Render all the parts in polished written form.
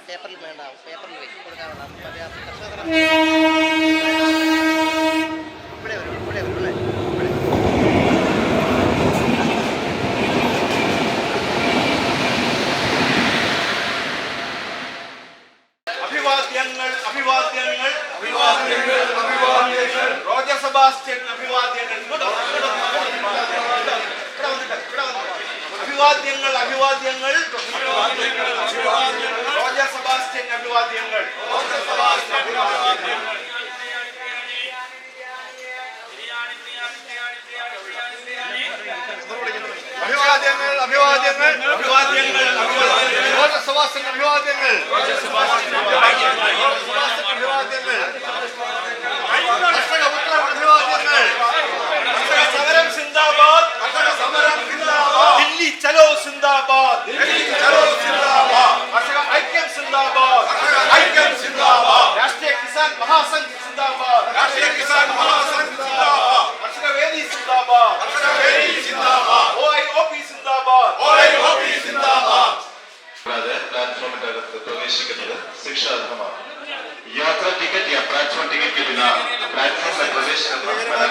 പേപ്പറിൽ വേണ്ട, പേപ്പറിൽ വെച്ച് കൊടുക്കാനുള്ള കർഷക ഇവിടെ വരും, ഇവിടെ വരും അല്ലേ? അഭിവാദ്യങ്ങൾ അഭിവാദ്യങ്ങൾ അഭിവാദ്യങ്ങൾ അഭിവാദ്യങ്ങൾ റോജർ സെബാസ്റ്റ്യൻ അഭിവാദ്യങ്ങൾ അഭിവാദ്യങ്ങൾ അഭിവാദ്യങ്ങൾ റോജർ സെബാസ്റ്റ്യൻ അഭിവാദ്യങ്ങൾ അഭിവാദ്യങ്ങൾ അഭിവാദ്യങ്ങൾ അഭിവാദ്യങ്ങൾ റോജർ സെബാസ്റ്റ്യൻ അഭിവാദ്യങ്ങൾ അഭിവാദ്യങ്ങൾ അഭിവാദ്യങ്ങൾ സമരം സിന്ദാബാദ് സമരം സിന്ദാബാദ് ദില്ലി ചലോ സിന്ദാബാദ് ദില്ലി ചലോ സിന്ദാബാദ് കർഷക ഐക്യം സിന്ദാബാദ് ഐക്യം സിന്ദാബാദ് രാഷ്ട്രീയ കിസാൻ മഹാസംഘ് സിന്ദാബാദ് രാഷ്ട്രീയ കിസാൻ മഹാസംഘ് സിന്ദാബാദ് കർഷക വേദി സിന്ദാബാദ് കർഷക വേദി സിന്ദാബാദ് OIOP സിന്ദാബാദ് OIOP സിന്ദാബാദ് പ്ലാറ്റ്ഫോമിനകത്ത് പ്രവേശിക്കുന്നത് ശിക്ഷാർഹമാണ്. यात्रा टिकट या प्लेटफॉर्म टिकट के बिना प्लेटफॉर्म में प्रवेश करना मना है.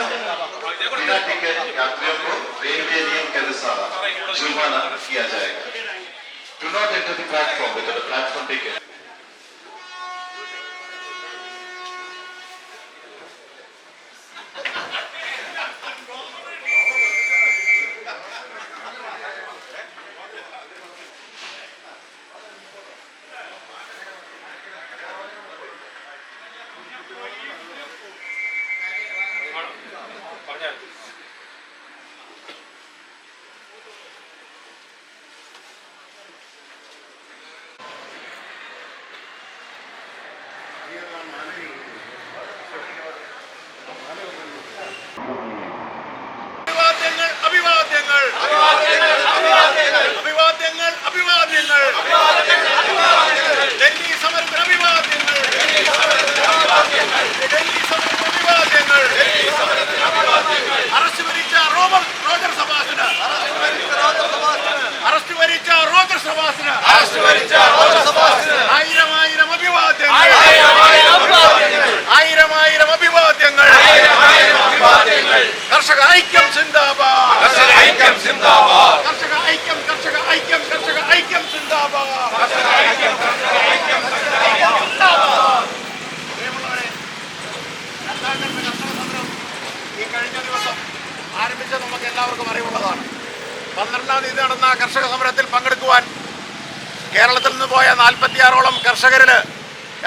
बिना टिकट यात्रियों को रेलवे नियम के अनुसार जुर्माना किया जाएगा. Do not enter the platform without a platform ticket. അഭിവാദ്യങ്ങൾ അഭിവാദ്യങ്ങൾ അഭിവാദ്യങ്ങൾ ഡൽഹി സമരത്തിന് അഭിവാദ്യങ്ങൾ ഡൽഹി സമരത്തിന് അഭിവാദ്യങ്ങൾ അറസ്റ്റ് വരിച്ച റോജർ സബാസിന് അറസ്റ്റ് വരിച്ച റോജർ സബാസിന് ആയിരം ആയിരം അഭിവാദ്യങ്ങൾ ആയിരം ആയിരം അഭിവാദ്യങ്ങൾ കർഷക ഐക്യം സിന്ദാബാദ് കർഷക ഐക്യം സിന്ദാബാദ് കർഷക ഐക്യം കർഷക ഐക്യം കർഷക ഐക്യം സിന്ദാബാദ് കർഷക ഐക്യം കർഷക ഐക്യം കർഷക ഐക്യം സിന്ദാബാദ്. പ്രിയമുള്ളവരെ, രണ്ടാം ഘട്ട കർഷക സമരം ഈ കഴിഞ്ഞ ദിവസം ആരംഭിച്ചത് നമുക്ക് എല്ലാവർക്കും അറിവുള്ളതാണ്. 12-ാം തീയതി നടന്ന കർഷക സമരത്തിൽ പങ്കെടുക്കുവാൻ കേരളത്തിൽ നിന്ന് പോയ 46ഓളം കർഷകരിൽ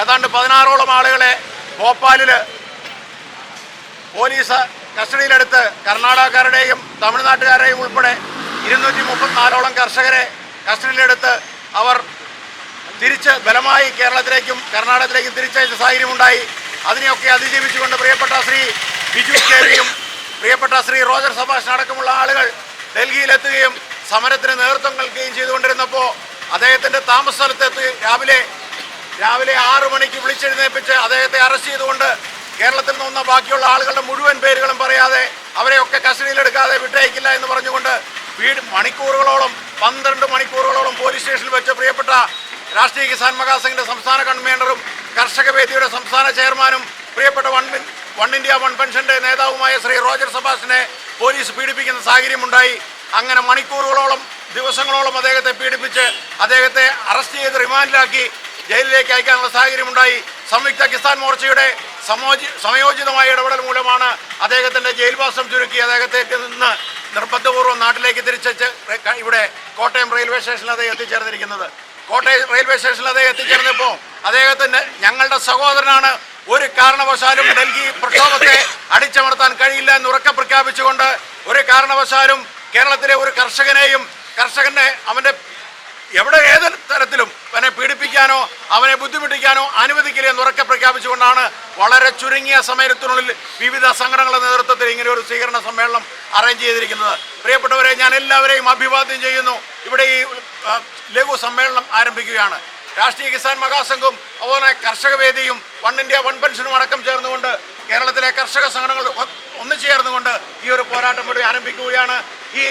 ഏതാണ്ട് 16ഓളം ആളുകളെ ഭോപ്പാലിൽ പോലീസ് കസ്റ്റഡിയിലെടുത്ത് കർണാടകക്കാരുടെയും തമിഴ്നാട്ടുകാരുടെയും ഉൾപ്പെടെ 234ഓളം കർഷകരെ കസ്റ്റഡിയിലെടുത്ത് അവർ തിരിച്ച് ബലമായി കേരളത്തിലേക്കും കർണാടകത്തിലേക്കും തിരിച്ചയച്ച സാഹചര്യമുണ്ടായി. അതിനെയൊക്കെ അതിജീവിച്ചുകൊണ്ട് പ്രിയപ്പെട്ട ശ്രീ ബിജു കേവിയും പ്രിയപ്പെട്ട ശ്രീ റോജർ സബാസ് അടക്കമുള്ള ആളുകൾ ഡൽഹിയിലെത്തുകയും സമരത്തിന് നേതൃത്വം നൽകുകയും ചെയ്തുകൊണ്ടിരുന്നപ്പോൾ അദ്ദേഹത്തിൻ്റെ താമസ സ്ഥലത്തെത്തി രാവിലെ 6 മണിക്ക് വിളിച്ചെഴുന്നേൽപ്പിച്ച് അദ്ദേഹത്തെ അറസ്റ്റ് ചെയ്തുകൊണ്ട് കേരളത്തിൽ നിന്ന് വന്ന ബാക്കിയുള്ള ആളുകളുടെ മുഴുവൻ പേരുകളും പറയാതെ അവരെയൊക്കെ കസ്റ്റഡിയിലെടുക്കാതെ വിട്ടയക്കില്ല എന്ന് പറഞ്ഞുകൊണ്ട് മണിക്കൂറുകളോളം 12 മണിക്കൂറുകളോളം പോലീസ് സ്റ്റേഷനിൽ വെച്ച് പ്രിയപ്പെട്ട രാഷ്ട്രീയ കിസാൻ മഹാസംഘിൻ്റെ സംസ്ഥാന കൺവീനറും കർഷക വേദിയുടെ സംസ്ഥാന ചെയർമാനും പ്രിയപ്പെട്ട വൺ ഇന്ത്യ വൺ പെൻഷൻ്റെ നേതാവുമായ ശ്രീ റോജർ സബാസിനെ പോലീസ് പീഡിപ്പിക്കുന്ന സാഹചര്യമുണ്ടായി. അങ്ങനെ മണിക്കൂറുകളോളം ദിവസങ്ങളോളം അദ്ദേഹത്തെ പീഡിപ്പിച്ച് അദ്ദേഹത്തെ അറസ്റ്റ് ചെയ്ത് റിമാൻഡിലാക്കി ജയിലിലേക്ക് അയക്കാനുള്ള സാഹചര്യമുണ്ടായി. സംയുക്ത കിസാൻ മോർച്ചയുടെ സമയോചിതമായ ഇടപെടൽ മൂലമാണ് അദ്ദേഹത്തിൻ്റെ ജയിൽവാസം ചുരുക്കി അദ്ദേഹത്തെ നിന്ന് നിർബന്ധപൂർവ്വം നാട്ടിലേക്ക് തിരിച്ച് ഇവിടെ കോട്ടയം റെയിൽവേ സ്റ്റേഷനിൽ അദ്ദേഹം എത്തിച്ചേർന്നിരിക്കുന്നത്. കോട്ടയം റെയിൽവേ സ്റ്റേഷനിൽ അദ്ദേഹം എത്തിച്ചേർന്നപ്പോൾ അദ്ദേഹത്തിന് ഞങ്ങളുടെ സഹോദരനാണ്, ഒരു കാരണവശാലും ഡൽഹി പ്രക്ഷോഭത്തെ അടിച്ചമർത്താൻ കഴിയില്ല എന്ന് ഉറക്കെ പ്രഖ്യാപിച്ചുകൊണ്ട് ഒരു കാരണവശാലും കേരളത്തിലെ ഒരു കർഷകനെ അവൻ്റെ ഏത് തരത്തിലും അവനെ പീഡിപ്പിക്കാനോ അവനെ ബുദ്ധിമുട്ടിക്കാനോ അനുവദിക്കില്ല എന്ന് ഉറക്കെ പ്രഖ്യാപിച്ചുകൊണ്ടാണ് വളരെ ചുരുങ്ങിയ സമയത്തിനുള്ളിൽ വിവിധ സംഘടനകളുടെ നേതൃത്വത്തിൽ ഇങ്ങനെ ഒരു സ്വീകരണ സമ്മേളനം അറേഞ്ച് ചെയ്തിരിക്കുന്നത്. പ്രിയപ്പെട്ടവരെ, ഞാൻ എല്ലാവരെയും അഭിവാദ്യം ചെയ്യുന്നു. ഇവിടെ ഈ ലഘു സമ്മേളനം ആരംഭിക്കുകയാണ്. രാഷ്ട്രീയ കിസാൻ മഹാസംഘും അതുപോലെ കർഷക വേദിയും വൺ ഇന്ത്യ വൺ പെൻഷനും അടക്കം ചേർന്നുകൊണ്ട് കേരളത്തിലെ കർഷക സംഘടനകൾ ഒന്നുചേർന്നുകൊണ്ട് ഈ ഒരു പോരാട്ടം കൂടി ആരംഭിക്കുകയാണ്. ഈ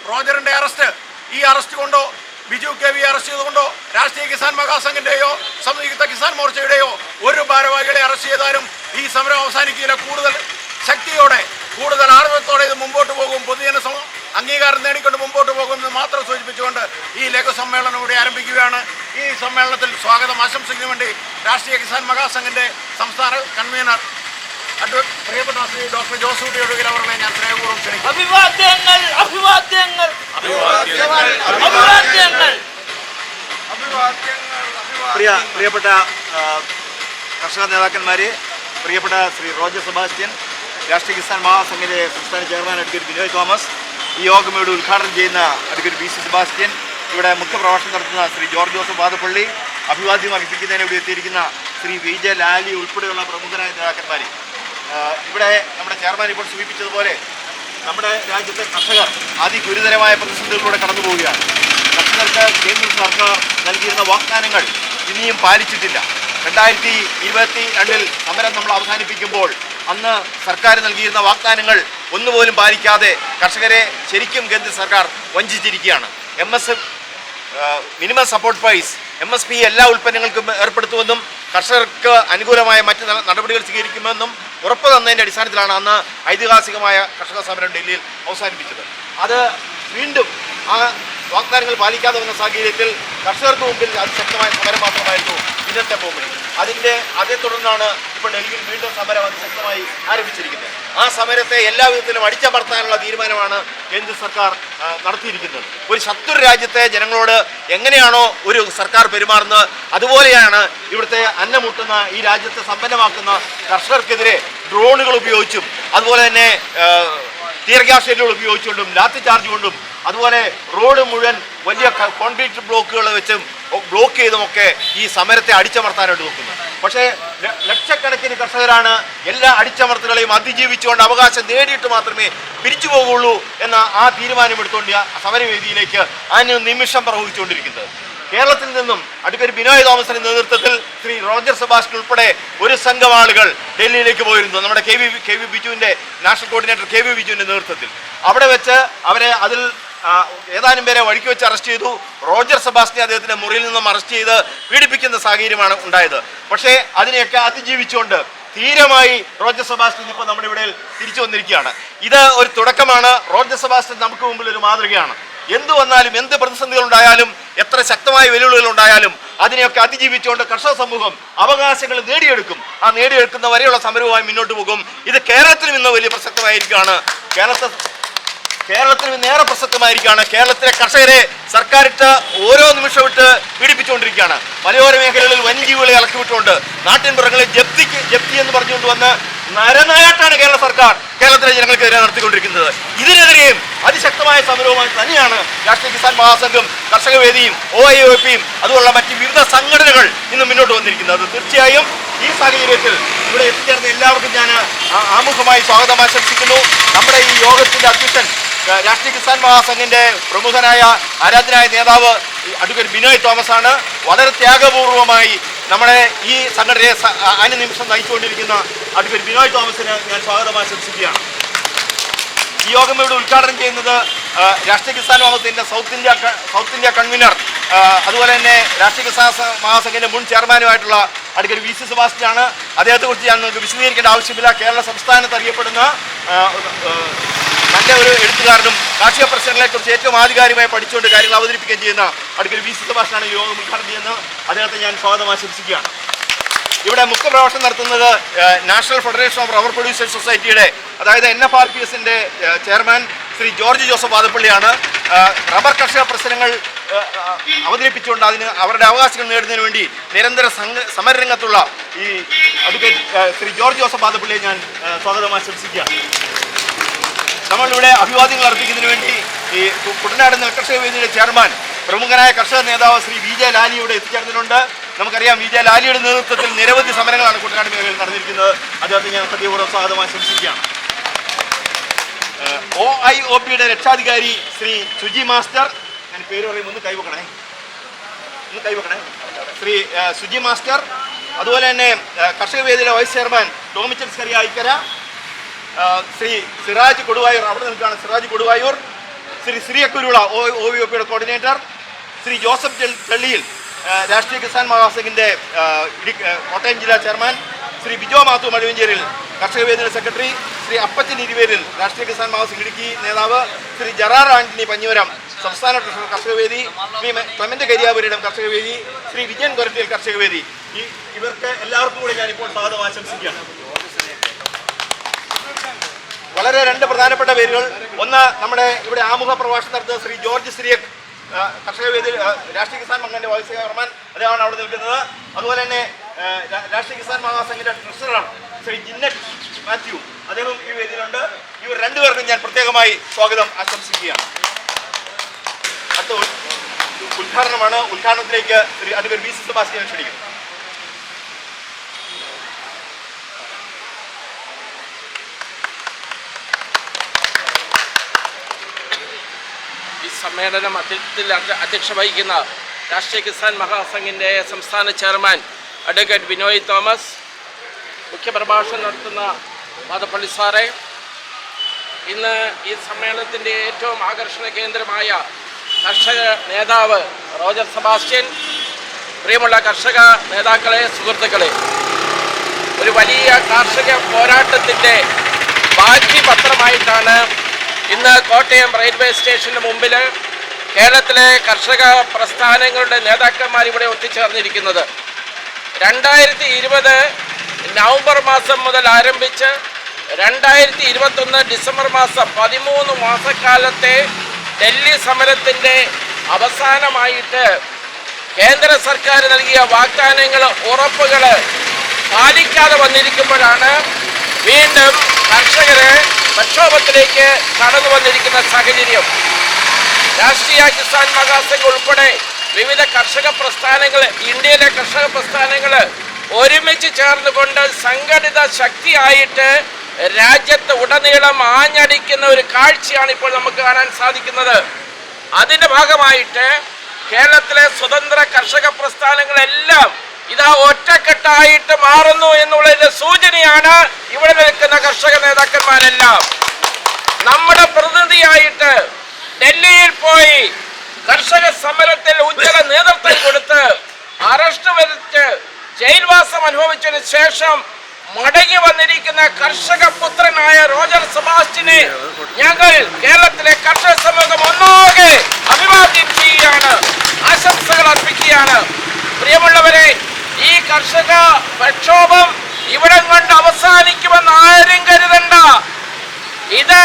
റോജറിൻ്റെ അറസ്റ്റ് കൊണ്ടോ ബിജു കെ വി അറസ്റ്റ് ചെയ്തുകൊണ്ടോ രാഷ്ട്രീയ കിസാൻ മഹാസംഘിന്റെയോ സംയുക്ത കിസാൻ മോർച്ചയുടെയോ ഒരു ഭാരവാഹികളെ അറസ്റ്റ് ചെയ്താലും ഈ സമരം അവസാനിക്കില്ല. കൂടുതൽ ശക്തിയോടെ, കൂടുതൽ ആർവത്തോടെ ഇത് മുമ്പോട്ട് പോകും. പൊതുജന അംഗീകാരം നേടിക്കൊണ്ട് മുമ്പോട്ട് പോകുമെന്ന് മാത്രം സൂചിപ്പിച്ചുകൊണ്ട് ഈ ലഘുസമ്മേളനം ഇവിടെ ആരംഭിക്കുകയാണ്. ഈ സമ്മേളനത്തിൽ സ്വാഗതം ആശംസിക്കുന്നതിന് വേണ്ടി രാഷ്ട്രീയ കിസാൻ മഹാസംഘിന്റെ സംസ്ഥാന കൺവീനർ പ്രിയപ്പെട്ട ശ്രീ ഡോക്ടർ ജോസ് കുട്ടി ഒടുവിൽ അവരുടെ ഞാൻ സ്നേഹപൂർവ്വം ക്ഷണിക്കുന്നു. അഭിവാദ്യങ്ങൾ അഭിവാദ്യങ്ങൾ അഭിവാദ്യങ്ങൾ. പ്രിയപ്പെട്ട കർഷക നേതാക്കന്മാരെ, പ്രിയപ്പെട്ട ശ്രീ റോജർ സെബാസ്റ്റ്യൻ, രാഷ്ട്രീയ കിസാൻ മഹാസംഘിന്റെ സംസ്ഥാന ചെയർമാൻ അഡ്വക്കേറ്റ് ബിനോയ് തോമസ്, ഈ യോഗം ഇവിടെ ഉദ്ഘാടനം ചെയ്യുന്ന അഡ്വക്കേറ്റ് ബി സി സെബാസ്റ്റ്യൻ, ഇവിടെ മുഖ്യപ്രഭാഷണം നടത്തുന്ന ശ്രീ ജോർജ് ജോസഫ് വാദപ്പള്ളി, അഭിവാദ്യം അർപ്പിക്കുന്നതിന് ഇവിടെ എത്തിയിരിക്കുന്ന ശ്രീ വി ജെ ലാലി ഉൾപ്പെടെയുള്ള പ്രമുഖരായ നേതാക്കന്മാർ, ഇവിടെ നമ്മുടെ ചെയർമാൻ ഇപ്പോൾ സൂചിപ്പിച്ചതുപോലെ നമ്മുടെ രാജ്യത്തെ കർഷകർ അതിഗുരുതരമായ പ്രതിസന്ധികളിലൂടെ കടന്നു പോവുകയാണ്. കർഷകർക്ക് കേന്ദ്ര സർക്കാർ നൽകിയിരുന്ന വാഗ്ദാനങ്ങൾ ഇനിയും പാലിച്ചിട്ടില്ല. 2022 സമരം നമ്മൾ അവസാനിപ്പിക്കുമ്പോൾ അന്ന് സർക്കാർ നൽകിയിരുന്ന വാഗ്ദാനങ്ങൾ ഒന്നുപോലും പാലിക്കാതെ കർഷകരെ ശരിക്കും കേന്ദ്ര സർക്കാർ വഞ്ചിച്ചിരിക്കുകയാണ്. മിനിമം സപ്പോർട്ട് പ്രൈസ് MSP എല്ലാ ഉൽപ്പന്നങ്ങൾക്കും ഏർപ്പെടുത്തുമെന്നും കർഷകർക്ക് അനുകൂലമായ മറ്റ് നടപടികൾ സ്വീകരിക്കുമെന്നും ഉറപ്പ് തന്നതിൻ്റെ അടിസ്ഥാനത്തിലാണ് അന്ന് ഐതിഹാസികമായ കർഷക സമരം ഡൽഹിയിൽ അവസാനിപ്പിച്ചത്. അത് വീണ്ടും ആ വാഗ്ദാനങ്ങൾ പാലിക്കാതെ വന്ന സാഹചര്യത്തിൽ കർഷകർക്ക് മുമ്പിൽ അതിശക്തമായ സമരം മാത്രമായിരുന്നു ഇന്നത്തെ പോംവഴി. അതേ തുടർന്നാണ് ഇപ്പോൾ ഡൽഹിയിൽ വീണ്ടും സമരം അതിശക്തമായി ആരംഭിച്ചിരിക്കുന്നത്. ആ സമരത്തെ എല്ലാ വിധത്തിലും അടിച്ചമർത്താനുള്ള തീരുമാനമാണ് കേന്ദ്ര സർക്കാർ നടത്തിയിരിക്കുന്നത്. ഒരു ശത്രു രാജ്യത്തെ ജനങ്ങളോട് എങ്ങനെയാണോ ഒരു സർക്കാർ പെരുമാറുന്നത് അതുപോലെയാണ് ഇവിടുത്തെ അന്നമുട്ടുന്ന ഈ രാജ്യത്തെ സമ്പന്നമാക്കുന്ന കർഷകർക്കെതിരെ ഡ്രോണുകൾ ഉപയോഗിച്ചും അതുപോലെ തന്നെ ടിയർ ഗ്യാസ് ഷെല്ലുകൾ ഉപയോഗിച്ചുകൊണ്ടും ലാത്തി ചാർജ് കൊണ്ടും അതുപോലെ റോഡ് മുഴുവൻ വലിയ കോൺക്രീറ്റ് ബ്ലോക്കുകൾ വെച്ചും ബ്ലോക്ക് ചെയ്തുമൊക്കെ ഈ സമരത്തെ അടിച്ചമർത്താനായിട്ട് നോക്കുന്നു. പക്ഷേ ലക്ഷക്കണക്കിന് കർഷകരാണ് എല്ലാ അടിച്ചമർത്തലുകളെയും അതിജീവിച്ചുകൊണ്ട് അവകാശം നേടിയിട്ട് മാത്രമേ പിരിച്ചു പോകുള്ളൂ എന്ന ആ തീരുമാനമെടുത്തുകൊണ്ട് സമരവേദിയിലേക്ക് അതിന് നിമിഷം പ്രവഹിച്ചുകൊണ്ടിരിക്കുന്നത്. കേരളത്തിൽ നിന്നും അഡ്വക്കേറ്റ് ബിനോയ് തോമസിന്റെ നേതൃത്വത്തിൽ ശ്രീ റോജർ സെബാസ്റ്റ്യൻ ഉൾപ്പെടെ ഒരു സംഘം ആളുകൾ ഡൽഹിയിലേക്ക് പോയിരുന്നു. നമ്മുടെ കെ വി ബിജുവിന്റെ നാഷണൽ കോർഡിനേറ്റർ കെ വി ബിജുവിന്റെ നേതൃത്വത്തിൽ അവിടെ വെച്ച് അവരെ അതിൽ ഏതാനും പേരെ വഴിക്ക് വെച്ച് അറസ്റ്റ് ചെയ്തു. റോജർ സെബാസ്റ്റ്യൻ അദ്ദേഹത്തിന്റെ മുറിയിൽ നിന്നും അറസ്റ്റ് ചെയ്ത് പീഡിപ്പിക്കുന്ന സാഹചര്യമാണ് ഉണ്ടായത്. പക്ഷേ അതിനെയൊക്കെ അതിജീവിച്ചുകൊണ്ട് ധീരമായി റോജർ സെബാസ്റ്റ്യൻ ഇപ്പോൾ നമ്മുടെ ഇവിടെ തിരിച്ചു വന്നിരിക്കുകയാണ്. ഇത് ഒരു തുടക്കമാണ്. റോജർ സെബാസ്റ്റ്യൻ നമുക്ക് മുമ്പിൽ ഒരു മാതൃകയാണ്. എന്തു വന്നാലും, എന്ത് പ്രതിസന്ധികൾ ഉണ്ടായാലും, എത്ര ശക്തമായ വെല്ലുവിളികൾ ഉണ്ടായാലും അതിനെയൊക്കെ അതിജീവിച്ചുകൊണ്ട് കർഷക സമൂഹം അവകാശങ്ങൾ നേടിയെടുക്കും. ആ നേടിയെടുക്കുന്ന വരെയുള്ള സമരവുമായി മുന്നോട്ട് പോകും. ഇത് കേരളത്തിലും ഇന്ന് വലിയ പ്രസക്തമായിരിക്കുകയാണ്. കേരളത്തിലും ഇന്നേറെ പ്രസക്തമായിരിക്കുകയാണ്. കേരളത്തിലെ കർഷകരെ സർക്കാരിട്ട് ഓരോ നിമിഷം വിട്ട് പീഡിപ്പിച്ചുകൊണ്ടിരിക്കുകയാണ്. മലയോര മേഖലകളിൽ വന്യജീവികളെ ഇളക്കിവിട്ടുകൊണ്ട് നാട്ടിൻപുറങ്ങളിൽ ജപ്തി എന്ന് പറഞ്ഞുകൊണ്ട് വന്ന് നരനായാട്ടാണ് കേരള സർക്കാർ കേരളത്തിലെ ജനങ്ങൾക്കെതിരെ നടത്തിക്കൊണ്ടിരിക്കുന്നത്. ഇതിനെതിരെയും അതിശക്തമായ സമരവുമായി തന്നെയാണ് രാഷ്ട്രീയ കിസാൻ മഹാസംഘം, കർഷകവേദിയും OIOPയും അതുപോലുള്ള മറ്റ് വിവിധ സംഘടനകൾ ഇന്ന് മുന്നോട്ട് വന്നിരിക്കുന്നത്. തീർച്ചയായും ഈ സാഹചര്യത്തിൽ ഇവിടെ എത്തിച്ചേർന്ന എല്ലാവർക്കും ഞാൻ ആമുഖമായി സ്വാഗതം ആശംസിക്കുന്നു. നമ്മുടെ ഈ യോഗത്തിന്റെ അധ്യക്ഷൻ രാഷ്ട്രീയ കിസാൻ മഹാസംഘിന്റെ പ്രമുഖനായ ആരാധനായ നേതാവ് അഡ്വക്കേറ്റ് ബിനോയ് തോമസ് ആണ്. വളരെ ത്യാഗപൂർവമായി നമ്മുടെ ഈ സംഘടനയെ അനുനിമിഷം നയിച്ചുകൊണ്ടിരിക്കുന്ന അഡ്വക്കേറ്റ് ബിനോയ് തോമസിന് ഞാൻ സ്വാഗതം ആശംസിക്കുകയാണ്. ഈ യോഗം ഇവിടെ ഉദ്ഘാടനം ചെയ്യുന്നത് രാഷ്ട്രീയ കിസാൻ മഹാസംഘിന്റെ സൗത്ത് ഇന്ത്യ കൺവീനർ അതുപോലെ തന്നെ രാഷ്ട്രീയ കിസാൻ മഹാസംഘിന്റെ മുൻ ചെയർമാനുമായിട്ടുള്ള അഡ്വക്കേറ്റ് വി സി സെബാസ്റ്റ്യൻ ആണ്. അദ്ദേഹത്തെക്കുറിച്ച് ഞാൻ നിങ്ങൾക്ക് വിശദീകരിക്കേണ്ട ആവശ്യമില്ല. കേരള സംസ്ഥാനത്ത് അറിയപ്പെടുന്ന നല്ല ഒരു എഴുത്തുകാരനും കാർഷിക പ്രശ്നങ്ങളെക്കുറിച്ച് ഏറ്റവും ആധികാരികമായി പഠിച്ചുകൊണ്ട് കാര്യങ്ങൾ അവതരിപ്പിക്കുകയും ചെയ്യുന്ന അഡ്വക്കേറ്റ് വി സി സെബാസ്റ്റ്യനാണ് ഈ യോഗം ഉദ്ഘാടനം ചെയ്യുന്നത്. അദ്ദേഹത്തെ ഞാൻ സ്വാഗതം ആശംസിക്കുകയാണ്. ഇവിടെ മുഖ്യപ്രഭാഷണം നടത്തുന്നത് national federation of rubber producers സൊസൈറ്റിയുടെ അതായത് NFRPSന്റെ ചെയർമാൻ ശ്രീ ജോർജ് ജോസഫ് വാദപ്പള്ളിയാണ്. റബ്ബർ കർഷക പ്രശ്നങ്ങൾ അവതരിപ്പിച്ചുകൊണ്ട് അവരുടെ അവകാശങ്ങൾ നേടുന്നതിന് വേണ്ടി നിരന്തര സമരരംഗത്തുള്ള ഈ അഡ്വക്കേറ്റ് ശ്രീ ജോർജ് ജോസഫ് വാദപ്പള്ളിയെ ഞാൻ സ്വാഗതം ആശംസിക്കുകയാണ്. നമ്മളിവിടെ അഭിവാദ്യങ്ങൾ അർപ്പിക്കുന്നതിന് വേണ്ടി ഈ കുട്ടനാട് നെൽകർഷക വേദിയുടെ ചെയർമാൻ പ്രമുഖനായ കർഷക നേതാവ് ശ്രീ വി ജെ ലാലി ഇവിടെ എത്തിച്ചേർന്നിട്ടുണ്ട്. നമുക്കറിയാം വി ജെ ലാലിയുടെ നേതൃത്വത്തിൽ നിരവധി സമരങ്ങളാണ് കുട്ടനാട് മേഖലയിൽ നടന്നിരിക്കുന്നത്. അദ്ദേഹത്തെ ഞാൻ സത്യപൂർവ്വം സ്വാഗതം ആശംസിക്കുകയാണ്. OIOPയുടെ രക്ഷാധികാരി ശ്രീ സുജി മാസ്റ്റർ, ഞാൻ പേര് പറയുമ്പോൾ ഒന്ന് കൈവെക്കണേ ശ്രീ സുജി മാസ്റ്റർ, അതുപോലെ തന്നെ കർഷക വേദിയുടെ വൈസ് ചെയർമാൻ ടോമിച്ചൻ സ്കറിയ ഐക്കര, ശ്രീ സിറാജ് കൊടുവായൂർ അവിടെ നിൽക്കുകയാണ്, സിറാജ് കൊടുവായൂർ, ശ്രീ ശ്രീയക്കുരുള OIOPയുടെ കോർഡിനേറ്റർ, ശ്രീ ജോസഫ് തെള്ളിയിൽ രാഷ്ട്രീയ കിസാൻ മഹാസംഘിൻ്റെ കോട്ടയം ജില്ലാ ചെയർമാൻ, ശ്രീ ബിജോ മാത്തു മഴവഞ്ചേരിൽ കർഷക വേദിയുടെ സെക്രട്ടറി, ശ്രീ അപ്പച്ചൻ ഇരുവേരിൽ രാഷ്ട്രീയ കിസാൻ മഹാസംഘ് ഇടുക്കി നേതാവ്, ശ്രീ ജറാർ ആന്റണി പഞ്ഞൂരം സംസ്ഥാന ട്രഷറർ കർഷകവേദി, ശ്രീ ക്ലെമന്റ് കരിയാപുരം കർഷകവേദി, ശ്രീ വിജയൻ കൊരട്ടിയിൽ കർഷകവേദി. ഇവർക്ക് എല്ലാവർക്കും കൂടി ഞാനിപ്പോൾ സ്വാഗതം ആശംസിക്കുകയാണ്. വളരെ രണ്ട് പ്രധാനപ്പെട്ട പേരുകൾ. ഒന്ന്, നമ്മുടെ ഇവിടെ ആമുഖ പ്രഭാഷണം നടത്തുന്ന ശ്രീ ജോർജ് സിറിയക്, കർഷകവേദി രാഷ്ട്രീയ കിസാൻ മംഗന്റെ വൈസ് ചെയർമാൻ, അദ്ദേഹമാണ് അവിടെ നിൽക്കുന്നത്. അതുപോലെ തന്നെ രാഷ്ട്രീയ കിസാൻ മഹാസംഘിന്റെ ട്രഷററാണ് ശ്രീ ജിന്നറ്റ് മാത്യു, അദ്ദേഹം ഈ വേദിയിലുണ്ട്. ഇവർ രണ്ടുപേർക്കും ഞാൻ പ്രത്യേകമായി സ്വാഗതം ആശംസിക്കുകയാണ്. അടുത്ത ഉദ്ഘാടനമാണ്. ഉദ്ഘാടനത്തിലേക്ക് ശ്രീ അഡ്വക്കേറ്റ് വി സി സെബാസ്റ്റ്യൻ ക്ഷണിക്കും. സമ്മേളനം അധ്യക്ഷ വഹിക്കുന്ന രാഷ്ട്രീയ കിസാൻ മഹാസംഘിൻ്റെ സംസ്ഥാന ചെയർമാൻ അഡ്വക്കേറ്റ് ബിനോയ് തോമസ്, മുഖ്യപ്രഭാഷണം നടത്തുന്ന മാധപ്പള്ളി സാറേ, ഇന്ന് ഈ സമ്മേളനത്തിൻ്റെ ഏറ്റവും ആകർഷണ കേന്ദ്രമായ കർഷക നേതാവ് റോജർ സെബാസ്റ്റ്യൻ, പ്രിയമുള്ള കർഷക നേതാക്കളെ, സുഹൃത്തുക്കളെ, ഒരു വലിയ കാർഷിക പോരാട്ടത്തിൻ്റെ ബാക്കി പത്രമായിട്ടാണ് ഇന്ന് കോട്ടയം റെയിൽവേ സ്റ്റേഷന് മുമ്പിൽ കേരളത്തിലെ കർഷക പ്രസ്ഥാനങ്ങളുടെ നേതാക്കന്മാർ ഇവിടെ ഒത്തുചേർന്നിരിക്കുന്നത്. 2020 നവംബർ മാസം മുതൽ ആരംഭിച്ച് 2021 ഡിസംബർ മാസം 13 മാസക്കാലത്തെ ഡൽഹി സമരത്തിൻ്റെ അവസാനമായിട്ട് കേന്ദ്ര സർക്കാർ നൽകിയ വാഗ്ദാനങ്ങൾ, ഉറപ്പുകൾ പാലിക്കാതെ വന്നിരിക്കുമ്പോഴാണ് വീണ്ടും കർഷകരെ പ്രക്ഷോഭത്തിലേക്ക് കടന്നു വന്നിരിക്കുന്ന സാഹചര്യം. രാഷ്ട്രീയ കിസാൻ മഹാസംഘ് ഉൾപ്പെടെ വിവിധ കർഷക പ്രസ്ഥാനങ്ങൾ, ഇന്ത്യയിലെ കർഷക പ്രസ്ഥാനങ്ങൾ ഒരുമിച്ച് ചേർന്നുകൊണ്ട് സംഘടിത ശക്തിയായിട്ട് രാജ്യത്ത് ഉടനീളം ആഞ്ഞടിക്കുന്ന ഒരു കാഴ്ചയാണ് ഇപ്പോൾ നമുക്ക് കാണാൻ സാധിക്കുന്നത്. അതിൻ്റെ ഭാഗമായിട്ട് കേരളത്തിലെ സ്വതന്ത്ര കർഷക പ്രസ്ഥാനങ്ങളെല്ലാം ഇതാ ഒറ്റക്കെട്ടായിട്ട് മാറുന്നു എന്നുള്ളതിന്റെ സൂചനയാണ് ഇവിടെ നിൽക്കുന്ന കർഷക നേതാക്കന്മാരെല്ലാം. നമ്മുടെ പ്രതിനിധിയായിട്ട് ഡൽഹിയിൽ പോയി കർഷക സമരത്തിൽ ഉജ്ജ്വല നേതൃത്വം കൊടുത്ത് അറസ്റ്റ് വരിച്ച് ജയിൽവാസം അനുഭവിച്ചതിന് ശേഷം മടങ്ങി വന്നിരിക്കുന്ന കർഷക പുത്രനായ റോജർ സെബാസ്റ്റ്യനെ ഞങ്ങൾ കേരളത്തിലെ കർഷക സമൂഹം ഒന്നാകെ അഭിവാദ്യം ചെയ്യുകയാണ്, ആശംസകൾ അർപ്പിക്കുകയാണ്. പ്രിയമുള്ളവരെ, ഈ കർഷക പ്രക്ഷോഭം ഇവിടം കൊണ്ട് അവസാനിക്കുമെന്ന് ആരും കരുതണ്ട. ഇത്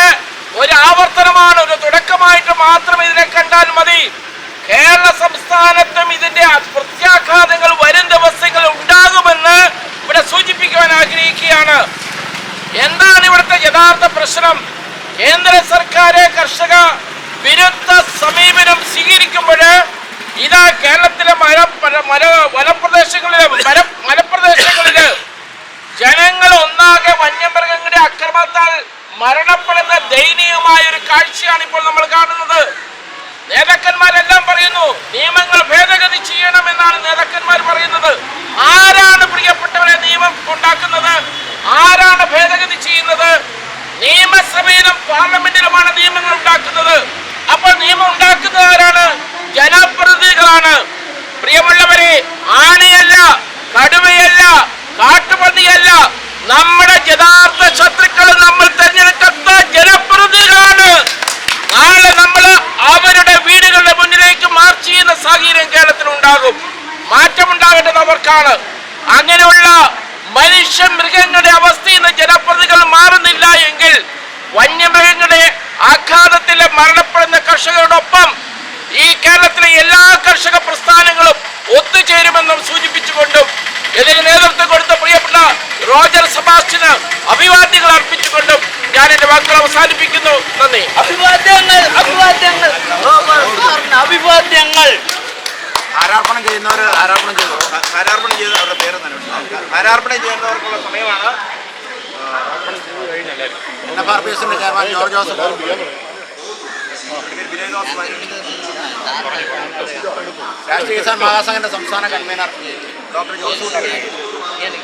ഒരു ആവർത്തനമാണ്, ഒരു തുടക്കമായിട്ട് മാത്രം ഇതിനെ കണ്ടാൽ മതി. കേരള സംസ്ഥാനത്തും ഇതിന്റെ പ്രത്യാഘാതങ്ങൾ വരും ദിവസങ്ങളിൽ ഉണ്ടാകുമെന്ന് ഇവിടെ സൂചിപ്പിക്കുവാൻ ആഗ്രഹിക്കുകയാണ്. എന്താണ് ഇവിടുത്തെ യഥാർത്ഥ പ്രശ്നം? കേന്ദ്ര സർക്കാർ കർഷക വിരുദ്ധ സമീപനം സ്വീകരിക്കുമ്പോൾ ഇതാ കേരളത്തിലെ മലപ്രദേശങ്ങളില് ജനങ്ങൾ ഒന്നാകെ വന്യമൃഗങ്ങളുടെ അക്രമത്താൽ മരണപ്പെടുന്ന ദയനീയമായ ഒരു കാഴ്ചയാണ് ഇപ്പോൾ നമ്മൾ കാണുന്നത്. നേതാക്കന്മാരെല്ലാം പറയുന്നു നിയമങ്ങൾ ഭേദഗതി ചെയ്യണമെന്നാണ് നേതാക്കന്മാർ പറയുന്നത്. ആരാണ് പ്രിയപ്പെട്ടവരെ നിയമം ഉണ്ടാക്കുന്നത്? ആരാണ് ഭേദഗതി ചെയ്യുന്നത്? നിയമസഭയിലും പാർലമെന്റിലുമാണ് നിയമങ്ങൾ ഉണ്ടാക്കുന്നത്. അപ്പോൾ നിയമം ഉണ്ടാക്കുന്നത് ആരാണ്? ജനപ്രതിനിധികളാണ്. പ്രിയമുള്ളവരെ, ആനയല്ല, കടുവയല്ല, കാട്ടുപന്നിയല്ല, നമ്മുടെ യഥാർത്ഥ ശത്രുക്കൾ നമ്മൾ തെരഞ്ഞെടുക്കുന്ന ജനപ്രതിനിധികളാണ്. നാളെ നമ്മൾ അവരുടെ വീടുകളുടെ മുന്നിലേക്ക് മാർച്ച് ചെയ്യുന്ന സാഹചര്യം കേരളത്തിൽ ഉണ്ടാകും. മാറ്റമുണ്ടാകേണ്ടത് അവർക്കാണ്. അങ്ങനെയുള്ള മനുഷ്യ മൃഗങ്ങളുടെ അവസ്ഥയിൽ നിന്ന് ജനപ്രതിനിധികൾ മാറുന്നില്ല എങ്കിൽ വന്യമൃഗങ്ങളുടെ ആഘാതത്തിൽ മരണപ്പെടുന്ന കർഷകരോടൊപ്പം ഈ കേരളത്തിലെ എല്ലാ കർഷക പ്രസ്ഥാനങ്ങളും ഒത്തുചേരുമെന്നും സൂചിപ്പിച്ചുകൊണ്ടും ഇതിന് നേതൃത്വം കൊടുത്ത പ്രിയപ്പെട്ട റോജർ സെബാസ്റ്റ്യന് അഭിവാദ്യങ്ങൾ അർപ്പിച്ചുകൊണ്ടും ഞാൻ എന്റെ വാക്കുകൾ അവസാനിപ്പിക്കുന്നു. നന്ദി. അഭിവാദ്യങ്ങൾ, അഭിവാദ്യങ്ങൾ, അഭിവാദ്യങ്ങൾ. ഹാരാർപ്പണം ചെയ്യുന്നവർ ഹാരാർപ്പണം ചെയ്ത് അവരുടെ പേരെന്നാണ് ഹാരാർപ്പണം ചെയ്യുന്നവർക്കുള്ള സമയമാണ്. NFRPSന്റെ ചെയർമാൻ ജോർജ് ജോസഫ്, രാഷ്ട്രീയ കിസാൻ മഹാസംഘന്റെ സംസ്ഥാന കൺവീനർ ഡോക്ടർ ജോസഫ്, എന്റെ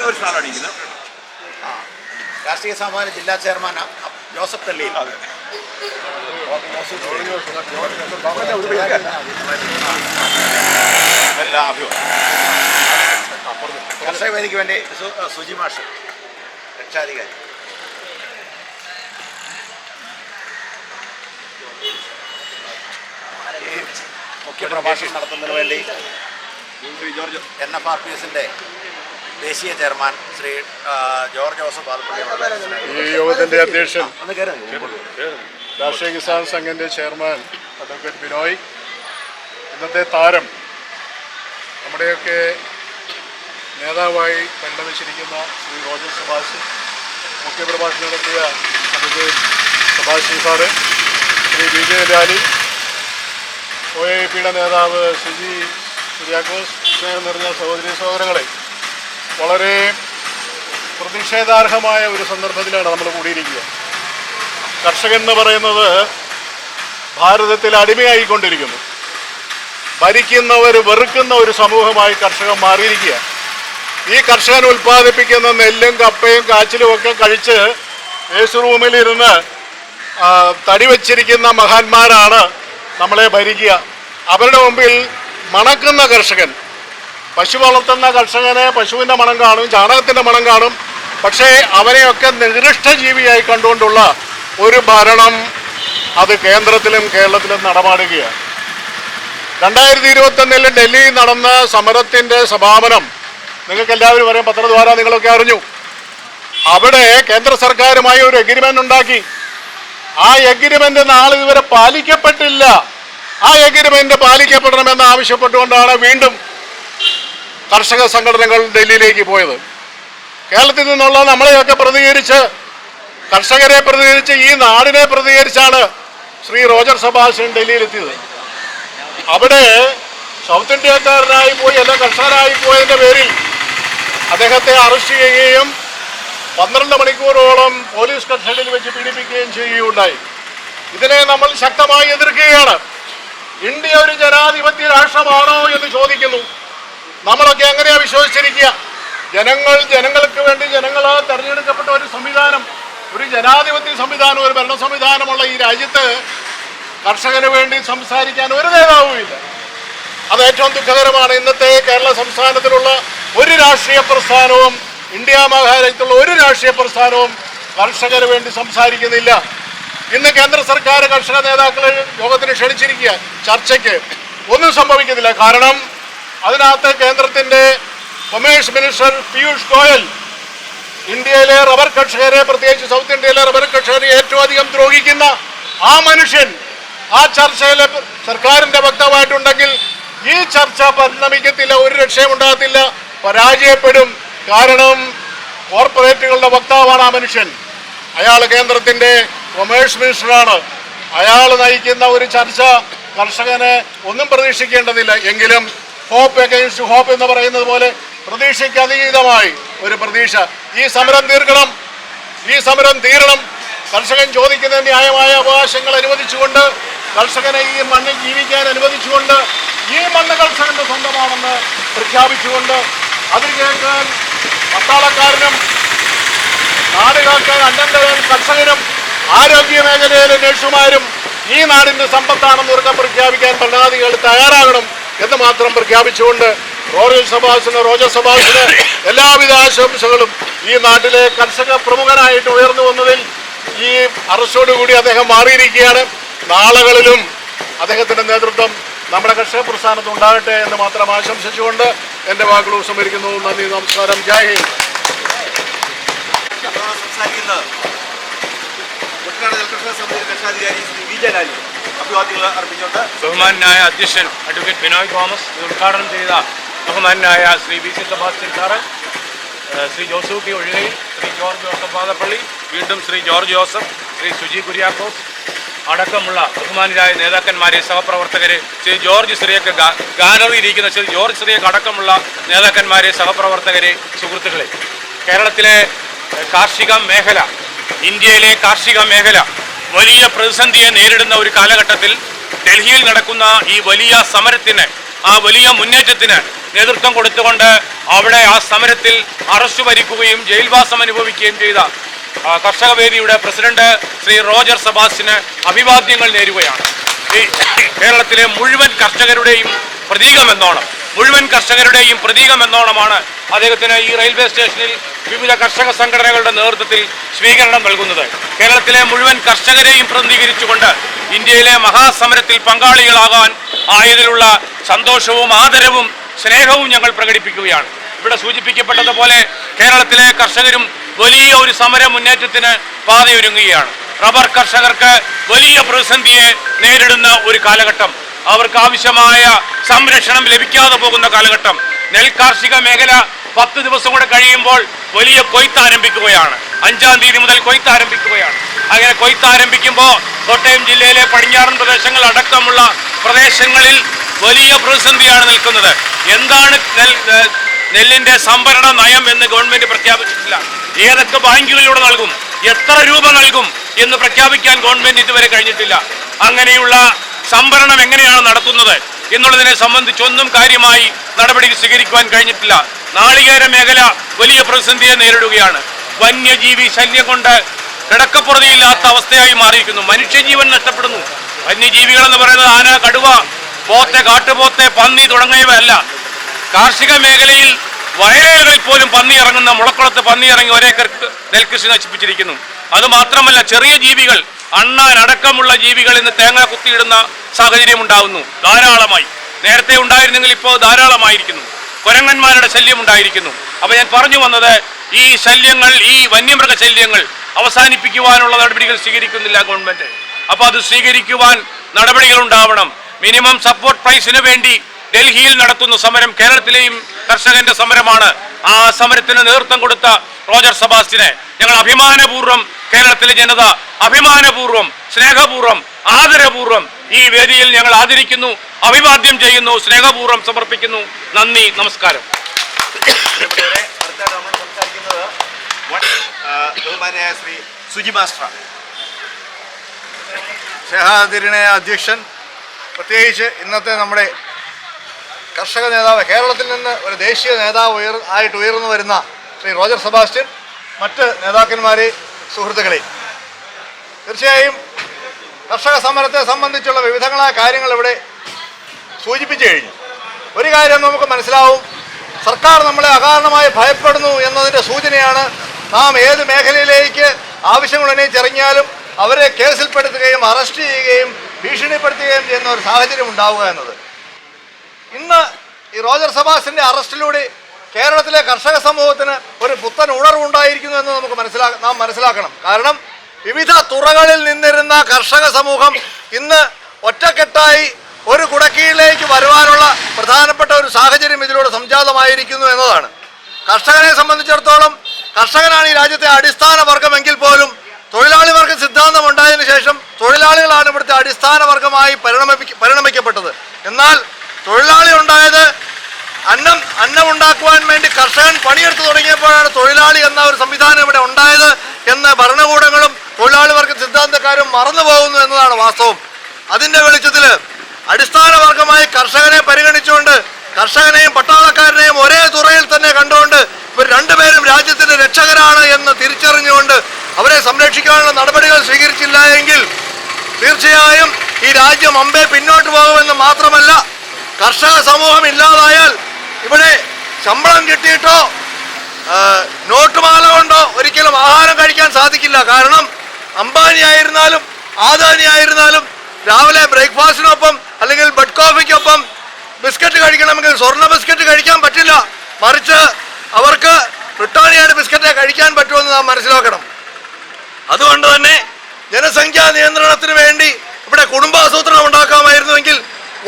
ഒരു സ്ഥാനം അടിക്കുന്നത് രാഷ്ട്രീയ സമാന ജില്ലാ ചെയർമാൻ ജോസഫ് തള്ളിയിൽ. കർഷക വേദിക്ക് വേണ്ടി സുജി മാഷ് രക്ഷാധികാരി. ഈ മുഖ്യപ്രഭാഷണം നടത്തുന്നതിന് വേണ്ടി ശ്രീ ജോർജ് NFRPSന്റെ ദേശീയ chairman Shri George Joseph Palappilly. ഈ യോഗത്തിൻ്റെ അധ്യക്ഷൻ രാഷ്ട്രീയ കിസാൻ സംഘിൻ്റെ ചെയർമാൻ അഡ്വക്കേറ്റ് ബിനോയ്, ഇന്നത്തെ താരം, നമ്മുടെയൊക്കെ നേതാവായി പരിണമിച്ചിരിക്കുന്ന ശ്രീ റോജർ സബാസ്റ്റ്യൻ, മുഖ്യപ്രഭാഷണം നടത്തിയ advocate Sebastian sir, Shri BJ Lali, OAPയുടെ നേതാവ് സുജി കുര്യാക്കോസ്, സ്നേഹം നിറഞ്ഞ സഹോദരി സഹോദരങ്ങളെ, വളരെ പ്രതിഷേധാർഹമായ ഒരു സന്ദർഭത്തിലാണ് നമ്മൾ കൂടിയിരിക്കുക. കർഷകൻ എന്ന് പറയുന്നത് ഭാരതത്തിൽ അടിമയായിക്കൊണ്ടിരിക്കുന്നു. ഭരിക്കുന്നവർ വെറുക്കുന്ന ഒരു സമൂഹമായി കർഷകൻ മാറിയിരിക്കുക. ഈ കർഷകൻ ഉൽപ്പാദിപ്പിക്കുന്ന നെല്ലും കപ്പയും കാച്ചിലും ഒക്കെ കഴിച്ച് ഏസ് റൂമിലിരുന്ന് തടി വച്ചിരിക്കുന്ന മഹാന്മാരാണ് നമ്മളെ ഭരിക്കുക. അവരുടെ മുമ്പിൽ മണക്കുന്ന കർഷകൻ, പശു വളർത്തുന്ന കർഷകനെ പശുവിൻ്റെ മണം കാണും, ചാണകത്തിൻ്റെ മണം കാണും. പക്ഷേ അവരെയൊക്കെ നികൃഷ്ട ജീവിയായി കണ്ടുകൊണ്ടുള്ള ഒരു ഭരണം അത് കേന്ദ്രത്തിലും കേരളത്തിലും നടമാടുകയാണ്. 2021 ഡൽഹിയിൽ നടന്ന സമരത്തിൻ്റെ സമാപനം നിങ്ങൾക്ക് എല്ലാവരും അറിയാം, പത്രദ്വാര നിങ്ങളൊക്കെ അറിഞ്ഞു. അവിടെ കേന്ദ്ര സർക്കാരുമായി ഒരു എഗ്രിമെൻ്റ് ഉണ്ടാക്കി. ആ എഗ്രിമെൻ്റ് നാളിതുവരെ പാലിക്കപ്പെട്ടില്ല. ആ എഗ്രിമെൻ്റ് പാലിക്കപ്പെടണമെന്ന് ആവശ്യപ്പെട്ടുകൊണ്ടാണ് വീണ്ടും കർഷക സംഘടനകൾ ഡൽഹിയിലേക്ക് പോയത്. കേരളത്തിൽ നിന്നുള്ള നമ്മളെയൊക്കെ പ്രതികരിച്ച്, കർഷകരെ പ്രതികരിച്ച്, ഈ നാടിനെ പ്രതികരിച്ചാണ് ശ്രീ റോജർ സബാസ്റ്റ്യൻ ഡൽഹിയിലെത്തിയത്. അവിടെ സൗത്ത് ഇന്ത്യക്കാരനായി പോയി, അല്ല കർഷകനായി പോയതിൻ്റെ പേരിൽ അദ്ദേഹത്തെ അറസ്റ്റ് ചെയ്യുകയും 12 മണിക്കൂറോളം പോലീസ് കസ്റ്റഡിയിൽ വെച്ച് പീഡിപ്പിക്കുകയും ചെയ്യുകയുണ്ടായി. ഇതിനെ നമ്മൾ ശക്തമായി എതിർക്കുകയാണ്. ഇന്ത്യ ഒരു ജനാധിപത്യ രാഷ്ട്രമാണോ എന്ന് ചോദിക്കുന്നു. നമ്മളൊക്കെ എങ്ങനെയാണ് വിശ്വസിച്ചിരിക്കുക? ജനങ്ങൾക്ക് വേണ്ടി ജനങ്ങളാൽ തെരഞ്ഞെടുക്കപ്പെട്ട ഒരു സംവിധാനം, ഒരു ജനാധിപത്യ സംവിധാനം, ഒരു ഭരണ സംവിധാനമുള്ള ഈ രാജ്യത്ത് കർഷകന് വേണ്ടി സംസാരിക്കാൻ ഒരു നേതാവുമില്ല. അത് ഏറ്റവും ദുഃഖകരമാണ്. ഇന്നത്തെ കേരള സംസ്ഥാനത്തിലുള്ള ഒരു രാഷ്ട്രീയ പ്രസ്ഥാനവും, ഇന്ത്യ മഹാരാജ്യത്തുള്ള ഒരു രാഷ്ട്രീയ പ്രസ്ഥാനവും കർഷകന് വേണ്ടി സംസാരിക്കുന്നില്ല. ഇന്ന് കേന്ദ്ര സർക്കാർ കർഷക നേതാക്കളെ യോഗത്തിന് ക്ഷണിച്ചിരിക്കുക, ചർച്ചയ്ക്ക്. ഒന്നും സംഭവിക്കുന്നില്ല. കാരണം അതിനകത്ത് കേന്ദ്രത്തിൻ്റെ കൊമേഴ്സ് മിനിസ്റ്റർ പീയൂഷ് ഗോയൽ ഇന്ത്യയിലെ റബ്ബർ കർഷകരെ, പ്രത്യേകിച്ച് സൗത്ത് ഇന്ത്യയിലെ റബ്ബർ കർഷകരെ ഏറ്റവും അധികം ദ്രോഹിക്കുന്ന ആ മനുഷ്യൻ ആ ചർച്ചയിൽ സർക്കാരിൻ്റെ വക്താവായിട്ടുണ്ടെങ്കിൽ ഈ ചർച്ച പരിണമിക്കത്തില്ല, ഒരു രക്ഷയും ഉണ്ടാകത്തില്ല, പരാജയപ്പെടും. കാരണം കോർപ്പറേറ്റുകളുടെ വക്താവാണ് ആ മനുഷ്യൻ. അയാൾ കേന്ദ്രത്തിൻ്റെ കൊമേഴ്സ് മിനിസ്റ്ററാണ്. അയാൾ നയിക്കുന്ന ഒരു ചർച്ച കർഷകന് ഒന്നും പ്രതീക്ഷിക്കേണ്ടതില്ല. എങ്കിലും ഹോപ്പ് അഗെയിൻസ്റ്റ് ഹോപ്പ് എന്ന് പറയുന്നത് പോലെ പ്രതീക്ഷയ്ക്ക് അതീതമായി ഒരു പ്രതീക്ഷ. ഈ സമരം തീർക്കണം, ഈ സമരം തീരണം. കർഷകൻ ചോദിക്കുന്ന ന്യായമായ അവകാശങ്ങൾ അനുവദിച്ചുകൊണ്ട്, കർഷകനെ ഈ മണ്ണിൽ ജീവിക്കാൻ അനുവദിച്ചുകൊണ്ട്, ഈ മണ്ണ് കർഷകന്റെ സ്വന്തമാണെന്ന് പ്രഖ്യാപിച്ചുകൊണ്ട്, അതിൽ കേൾക്കാൻ പട്ടാളക്കാരനും നാട് കാക്കാൻ അന്നം തരാൻ കർഷകനും ആരോഗ്യ മേഖലയിലെ നഴ്സുമാരും ഈ നാടിൻ്റെ സമ്പത്താണെന്ന് ഉറക്കെ പ്രഖ്യാപിക്കാൻ ഭരണാധികാരികൾ തയ്യാറാകണം എന്ന് മാത്രം പ്രഖ്യാപിച്ചുകൊണ്ട് റോജർ സബാസ്റ്റ്യന് എല്ലാവിധ ആശംസകളും. ഈ നാട്ടിലെ കർഷക പ്രമുഖനായിട്ട് ഉയർന്നു വന്നതിൽ ഈ അറസ്റ്റോടുകൂടി അദ്ദേഹം മാറിയിരിക്കുകയാണ്. നാളുകളിലും അദ്ദേഹത്തിൻ്റെ നേതൃത്വം നമ്മുടെ കർഷക പ്രസ്ഥാനത്ത് ഉണ്ടാകട്ടെ എന്ന് മാത്രം ആശംസിച്ചുകൊണ്ട് എൻ്റെ വാക്കുകൾ ഉപസംഹരിക്കുന്നു. നന്ദി, നമസ്കാരം, ജയ് ഹിന്ദ്. സംസാരിക്കുന്നത് കുട്ടനാട് നെൽകർഷക സമിതി രക്ഷാധികാരി ശ്രീ BJ ലാലി അഭിവാദ്യങ്ങൾ അർപ്പിച്ചുകൊണ്ട് ബഹുമാനായ അധ്യക്ഷൻ അഡ്വക്കേറ്റ് ബിനോയ് തോമസ്, ഉദ്ഘാടനം ചെയ്ത ബഹുമാനായ Shri BC Sebastian sir, Shri Joseph T Ozhukayil, Shri George Joseph Palappally, വീണ്ടും ശ്രീ ജോർജ് ജോസഫ്, ശ്രീ സുജി കുര്യാക്കോസ് അടക്കമുള്ള ബഹുമാനരായ നേതാക്കന്മാരെ, സഹപ്രവർത്തകരെ, ശ്രീ ജോർജ് സിറിയക്ക്, ഗാലറിയിരിക്കുന്ന ശ്രീ ജോർജ് സിറിയക്ക് അടക്കമുള്ള നേതാക്കന്മാരെ, സഹപ്രവർത്തകരെ, സുഹൃത്തുക്കളെ, കേരളത്തിലെ കാർഷിക മേഖല, ഇന്ത്യയിലെ കാർഷിക മേഖല വലിയ പ്രതിസന്ധിയെ നേരിടുന്ന ഒരു കാലഘട്ടത്തിൽ ഡൽഹിയിൽ നടക്കുന്ന ഈ വലിയ സമരത്തിന് ആ വലിയ മുന്നേറ്റത്തിന് നേതൃത്വം കൊടുത്തുകൊണ്ട് അവിടെ ആ സമരത്തിൽ അറസ്റ്റ് വരിക്കുകയും ജയിൽവാസം അനുഭവിക്കുകയും ചെയ്ത കർഷക വേദിയുടെ പ്രസിഡന്റ് ശ്രീ റോജർ സെബാസ്റ്റ്യന് അഭിവാദ്യങ്ങൾ നേരുകയാണ്. ഈ കേരളത്തിലെ മുഴുവൻ കർഷകരുടെയും പ്രതീകമെന്നോണമാണ് അദ്ദേഹത്തിന് ഈ റെയിൽവേ സ്റ്റേഷനിൽ വിവിധ കർഷക സംഘടനകളുടെ നേതൃത്വത്തിൽ സ്വീകരണം നൽകുന്നത്. കേരളത്തിലെ മുഴുവൻ കർഷകരെയും പ്രതിനിധീകരിച്ചുകൊണ്ട് ഇന്ത്യയിലെ മഹാസമരത്തിൽ പങ്കാളികളാകാൻ ആയതിലുള്ള സന്തോഷവും ആദരവും സ്നേഹവും ഞങ്ങൾ പ്രകടിപ്പിക്കുകയാണ്. ഇവിടെ സൂചിപ്പിക്കപ്പെട്ടതുപോലെ കേരളത്തിലെ കർഷകരും വലിയ ഒരു സമര മുന്നേറ്റത്തിന് പാതയൊരുങ്ങുകയാണ്. റബ്ബർ കർഷകർക്ക് വലിയ പ്രതിസന്ധിയെ നേരിടുന്ന ഒരു കാലഘട്ടം, അവർക്ക് ആവശ്യമായ സംരക്ഷണം ലഭിക്കാതെ പോകുന്ന കാലഘട്ടം. നെൽകാർഷിക മേഖല 10 ദിവസം കൂടെ കഴിയുമ്പോൾ വലിയ കൊയ്ത്ത് ആരംഭിക്കുകയാണ്. 5-ാം തീയതി മുതൽ കൊയ്ത്ത് ആരംഭിക്കുകയാണ്. അങ്ങനെ കൊയ്ത്ത് ആരംഭിക്കുമ്പോൾ കോട്ടയം ജില്ലയിലെ പടിഞ്ഞാറൻ പ്രദേശങ്ങൾ അടക്കമുള്ള പ്രദേശങ്ങളിൽ വലിയ പ്രതിസന്ധിയാണ് നിൽക്കുന്നത്. എന്താണ് നെല്ലിന്റെ സംഭരണ നയം എന്ന് ഗവൺമെന്റ് പ്രഖ്യാപിച്ചിട്ടില്ല. ഏതൊക്കെ ബാങ്കുകളിലൂടെ നൽകും, എത്ര രൂപ നൽകും എന്ന് പ്രഖ്യാപിക്കാൻ ഗവൺമെന്റ് ഇതുവരെ കഴിഞ്ഞിട്ടില്ല. അങ്ങനെയുള്ള സംഭരണം എങ്ങനെയാണ് നടത്തുന്നത് എന്നുള്ളതിനെ സംബന്ധിച്ചൊന്നും കാര്യമായി നടപടി സ്വീകരിക്കുവാൻ കഴിഞ്ഞിട്ടില്ല. നാളികേര മേഖല വലിയ പ്രതിസന്ധിയെ നേരിടുകയാണ്. വന്യജീവി ശല്യം കൊണ്ട് കിടക്കപ്പുറതിയില്ലാത്ത അവസ്ഥയായി മാറിയിരിക്കുന്നു. മനുഷ്യജീവൻ നഷ്ടപ്പെടുന്നു. വന്യജീവികൾ എന്ന് പറയുന്നത് ആന, കടുവ, പോത്ത്, കാട്ടുപോത്ത്, പന്നി തുടങ്ങിയവയല്ല. കാർഷിക മേഖലയിൽ വയലുകളിൽ പോലും പന്നി ഇറങ്ങുന്ന, മുളക്കുളത്ത് പന്നി ഇറങ്ങി ഒരേക്കർ നെൽകൃഷി നശിപ്പിച്ചിരിക്കുന്നു. അതുമാത്രമല്ല, ചെറിയ ജീവികൾ, അണ്ണാൻ അടക്കമുള്ള ജീവികൾ ഇന്ന് തേങ്ങ കുത്തിയിടുന്ന സാഹചര്യം ഉണ്ടാകുന്നു ധാരാളമായി. നേരത്തെ ഉണ്ടായിരുന്നെങ്കിൽ ഇപ്പോൾ ധാരാളമായിരിക്കുന്നു. കുരങ്ങന്മാരുടെ ശല്യം ഉണ്ടായിരിക്കുന്നു. അപ്പോൾ ഞാൻ പറഞ്ഞു വന്നത്, ഈ ശല്യങ്ങൾ, ഈ വന്യമൃഗ ശല്യങ്ങൾ അവസാനിപ്പിക്കുവാനുള്ള നടപടികൾ സ്വീകരിക്കുന്നില്ല ഗവൺമെന്റ്. അപ്പോൾ അത് സ്വീകരിക്കുവാൻ നടപടികൾ ഉണ്ടാവണം. മിനിമം സപ്പോർട്ട് പ്രൈസിന് വേണ്ടി ഡൽഹിയിൽ നടത്തുന്ന സമരം കേരളത്തിലെയും കർഷകന്റെ സമരമാണ്. ആ സമരത്തിന് നേതൃത്വം കൊടുത്ത റോജർ സെബാസ്റ്റ്യനെ ഞങ്ങൾ അഭിമാനപൂർവ്വം, കേരളത്തിലെ ജനത അഭിമാനപൂർവ്വം, സ്നേഹപൂർവ്വം, ആദരപൂർവ്വം ഈ വേദിയിൽ ഞങ്ങൾ ആദരിക്കുന്നു, അഭിവാദ്യം ചെയ്യുന്നു, സ്നേഹപൂർവ്വം സമർപ്പിക്കുന്നു. നന്ദി, നമസ്കാരം. ബഹുമാന്യായ ശ്രീ സുജി മാസ്റ്റർ. സ്നേഹാതിരണയ അധ്യക്ഷൻ, പ്രത്യേകിച്ച് ഇന്നത്തെ നമ്മുടെ കർഷക നേതാവ്, കേരളത്തിൽ നിന്ന് ഒരു ദേശീയ നേതാവ് ആയിട്ട് ഉയർന്നു വരുന്ന ശ്രീ റോജർ സെബാസ്റ്റ്യൻ, മറ്റ് നേതാക്കന്മാരെ, സുഹൃത്തുക്കളെ, തീർച്ചയായും കർഷക സമരത്തെ സംബന്ധിച്ചുള്ള വിവിധങ്ങളായ കാര്യങ്ങൾ ഇവിടെ സൂചിപ്പിച്ചു കഴിഞ്ഞു. ഒരു കാര്യം നമുക്ക് മനസ്സിലാവും, സർക്കാർ നമ്മളെ അകാരണമായി ഭയപ്പെടുന്നു എന്നതിൻ്റെ സൂചനയാണ് നാം ഏത് മേഖലയിലേക്ക് ആവശ്യങ്ങൾ ഉന്നയിച്ചിറങ്ങിയാലും അവരെ കേസിൽപ്പെടുത്തുകയും അറസ്റ്റ് ചെയ്യുകയും ഭീഷണിപ്പെടുത്തുകയും ചെയ്യുന്ന ഒരു സാഹചര്യം ഉണ്ടാവുക എന്നത്. ഇന്ന് ഈ റോജർ സെബാസ്റ്റ്യൻ്റെ അറസ്റ്റിലൂടെ കേരളത്തിലെ കർഷക സമൂഹത്തിന് ഒരു പുത്തൻ ഉണർവുണ്ടായിരിക്കുന്നു എന്ന് നാം മനസ്സിലാക്കണം. കാരണം വിവിധ തുറകളിൽ നിന്നിരുന്ന കർഷക സമൂഹം ഇന്ന് ഒറ്റക്കെട്ടായി ഒരു കുടക്കീഴിലേക്ക് വരുവാനുള്ള പ്രധാനപ്പെട്ട ഒരു സാഹചര്യം ഇതിലൂടെ സംജാതമായിരിക്കുന്നു എന്നതാണ്. കർഷകനെ സംബന്ധിച്ചിടത്തോളം കർഷകനാണ് ഈ രാജ്യത്തെ അടിസ്ഥാന വർഗമെങ്കിൽ പോലും തൊഴിലാളി വർഗ സിദ്ധാന്തം ഉണ്ടായതിനു ശേഷം തൊഴിലാളികളാണ് ഇവിടുത്തെ അടിസ്ഥാന വർഗമായി പരിണമിക്കപ്പെട്ടത്. എന്നാൽ തൊഴിലാളി ഉണ്ടായത് അന്നം ഉണ്ടാക്കുവാൻ വേണ്ടി കർഷകൻ പണിയെടുത്ത് തുടങ്ങിയപ്പോഴാണ് തൊഴിലാളി എന്ന ഒരു സംവിധാനം ഇവിടെ ഉണ്ടായത് എന്ന് ഭരണകൂടങ്ങളും തൊഴിലാളി വർഗ സിദ്ധാന്തക്കാരും മറന്നു പോകുന്നു എന്നതാണ് വാസ്തവം. അതിൻ്റെ വെളിച്ചത്തിൽ അടിസ്ഥാന വർഗമായി കർഷകനെ പരിഗണിച്ചുകൊണ്ട് കർഷകനെയും പട്ടാളക്കാരനെയും ഒരേ തുറയിൽ തന്നെ കണ്ടുകൊണ്ട് ഇവർ രണ്ടുപേരും രാജ്യത്തിൻ്റെ രക്ഷകരാണ് എന്ന് തിരിച്ചറിഞ്ഞുകൊണ്ട് അവരെ സംരക്ഷിക്കാനുള്ള നടപടികൾ സ്വീകരിച്ചില്ല എങ്കിൽ തീർച്ചയായും ഈ രാജ്യം അമ്പേ പിന്നോട്ട് പോകുമെന്ന് മാത്രമല്ല, കർഷക സമൂഹം ഇല്ലാതായാൽ ഇവിടെ ശമ്പളം കിട്ടിയിട്ടോ നോട്ടുമാല കൊണ്ടോ ഒരിക്കലും ആഹാരം കഴിക്കാൻ സാധിക്കില്ല. കാരണം അംബാനി ആയിരുന്നാലും ആദാനി ആയിരുന്നാലും രാവിലെ ബ്രേക്ക്ഫാസ്റ്റിനൊപ്പം അല്ലെങ്കിൽ ബെഡ് കോഫിക്കൊപ്പം ബിസ്ക്കറ്റ് കഴിക്കണമെങ്കിൽ സ്വർണ്ണ ബിസ്ക്കറ്റ് കഴിക്കാൻ പറ്റില്ല. മറിച്ച് അവർക്ക് ബ്രിട്ടാനിയയുടെ ബിസ്ക്കറ്റേ കഴിക്കാൻ പറ്റുമെന്ന് നാം മനസ്സിലാക്കണം. അതുകൊണ്ട് തന്നെ ജനസംഖ്യാ നിയന്ത്രണത്തിന് വേണ്ടി ഇവിടെ കുടുംബാസൂത്രണം ഉണ്ടാക്കാമായിരുന്നുവെങ്കിൽ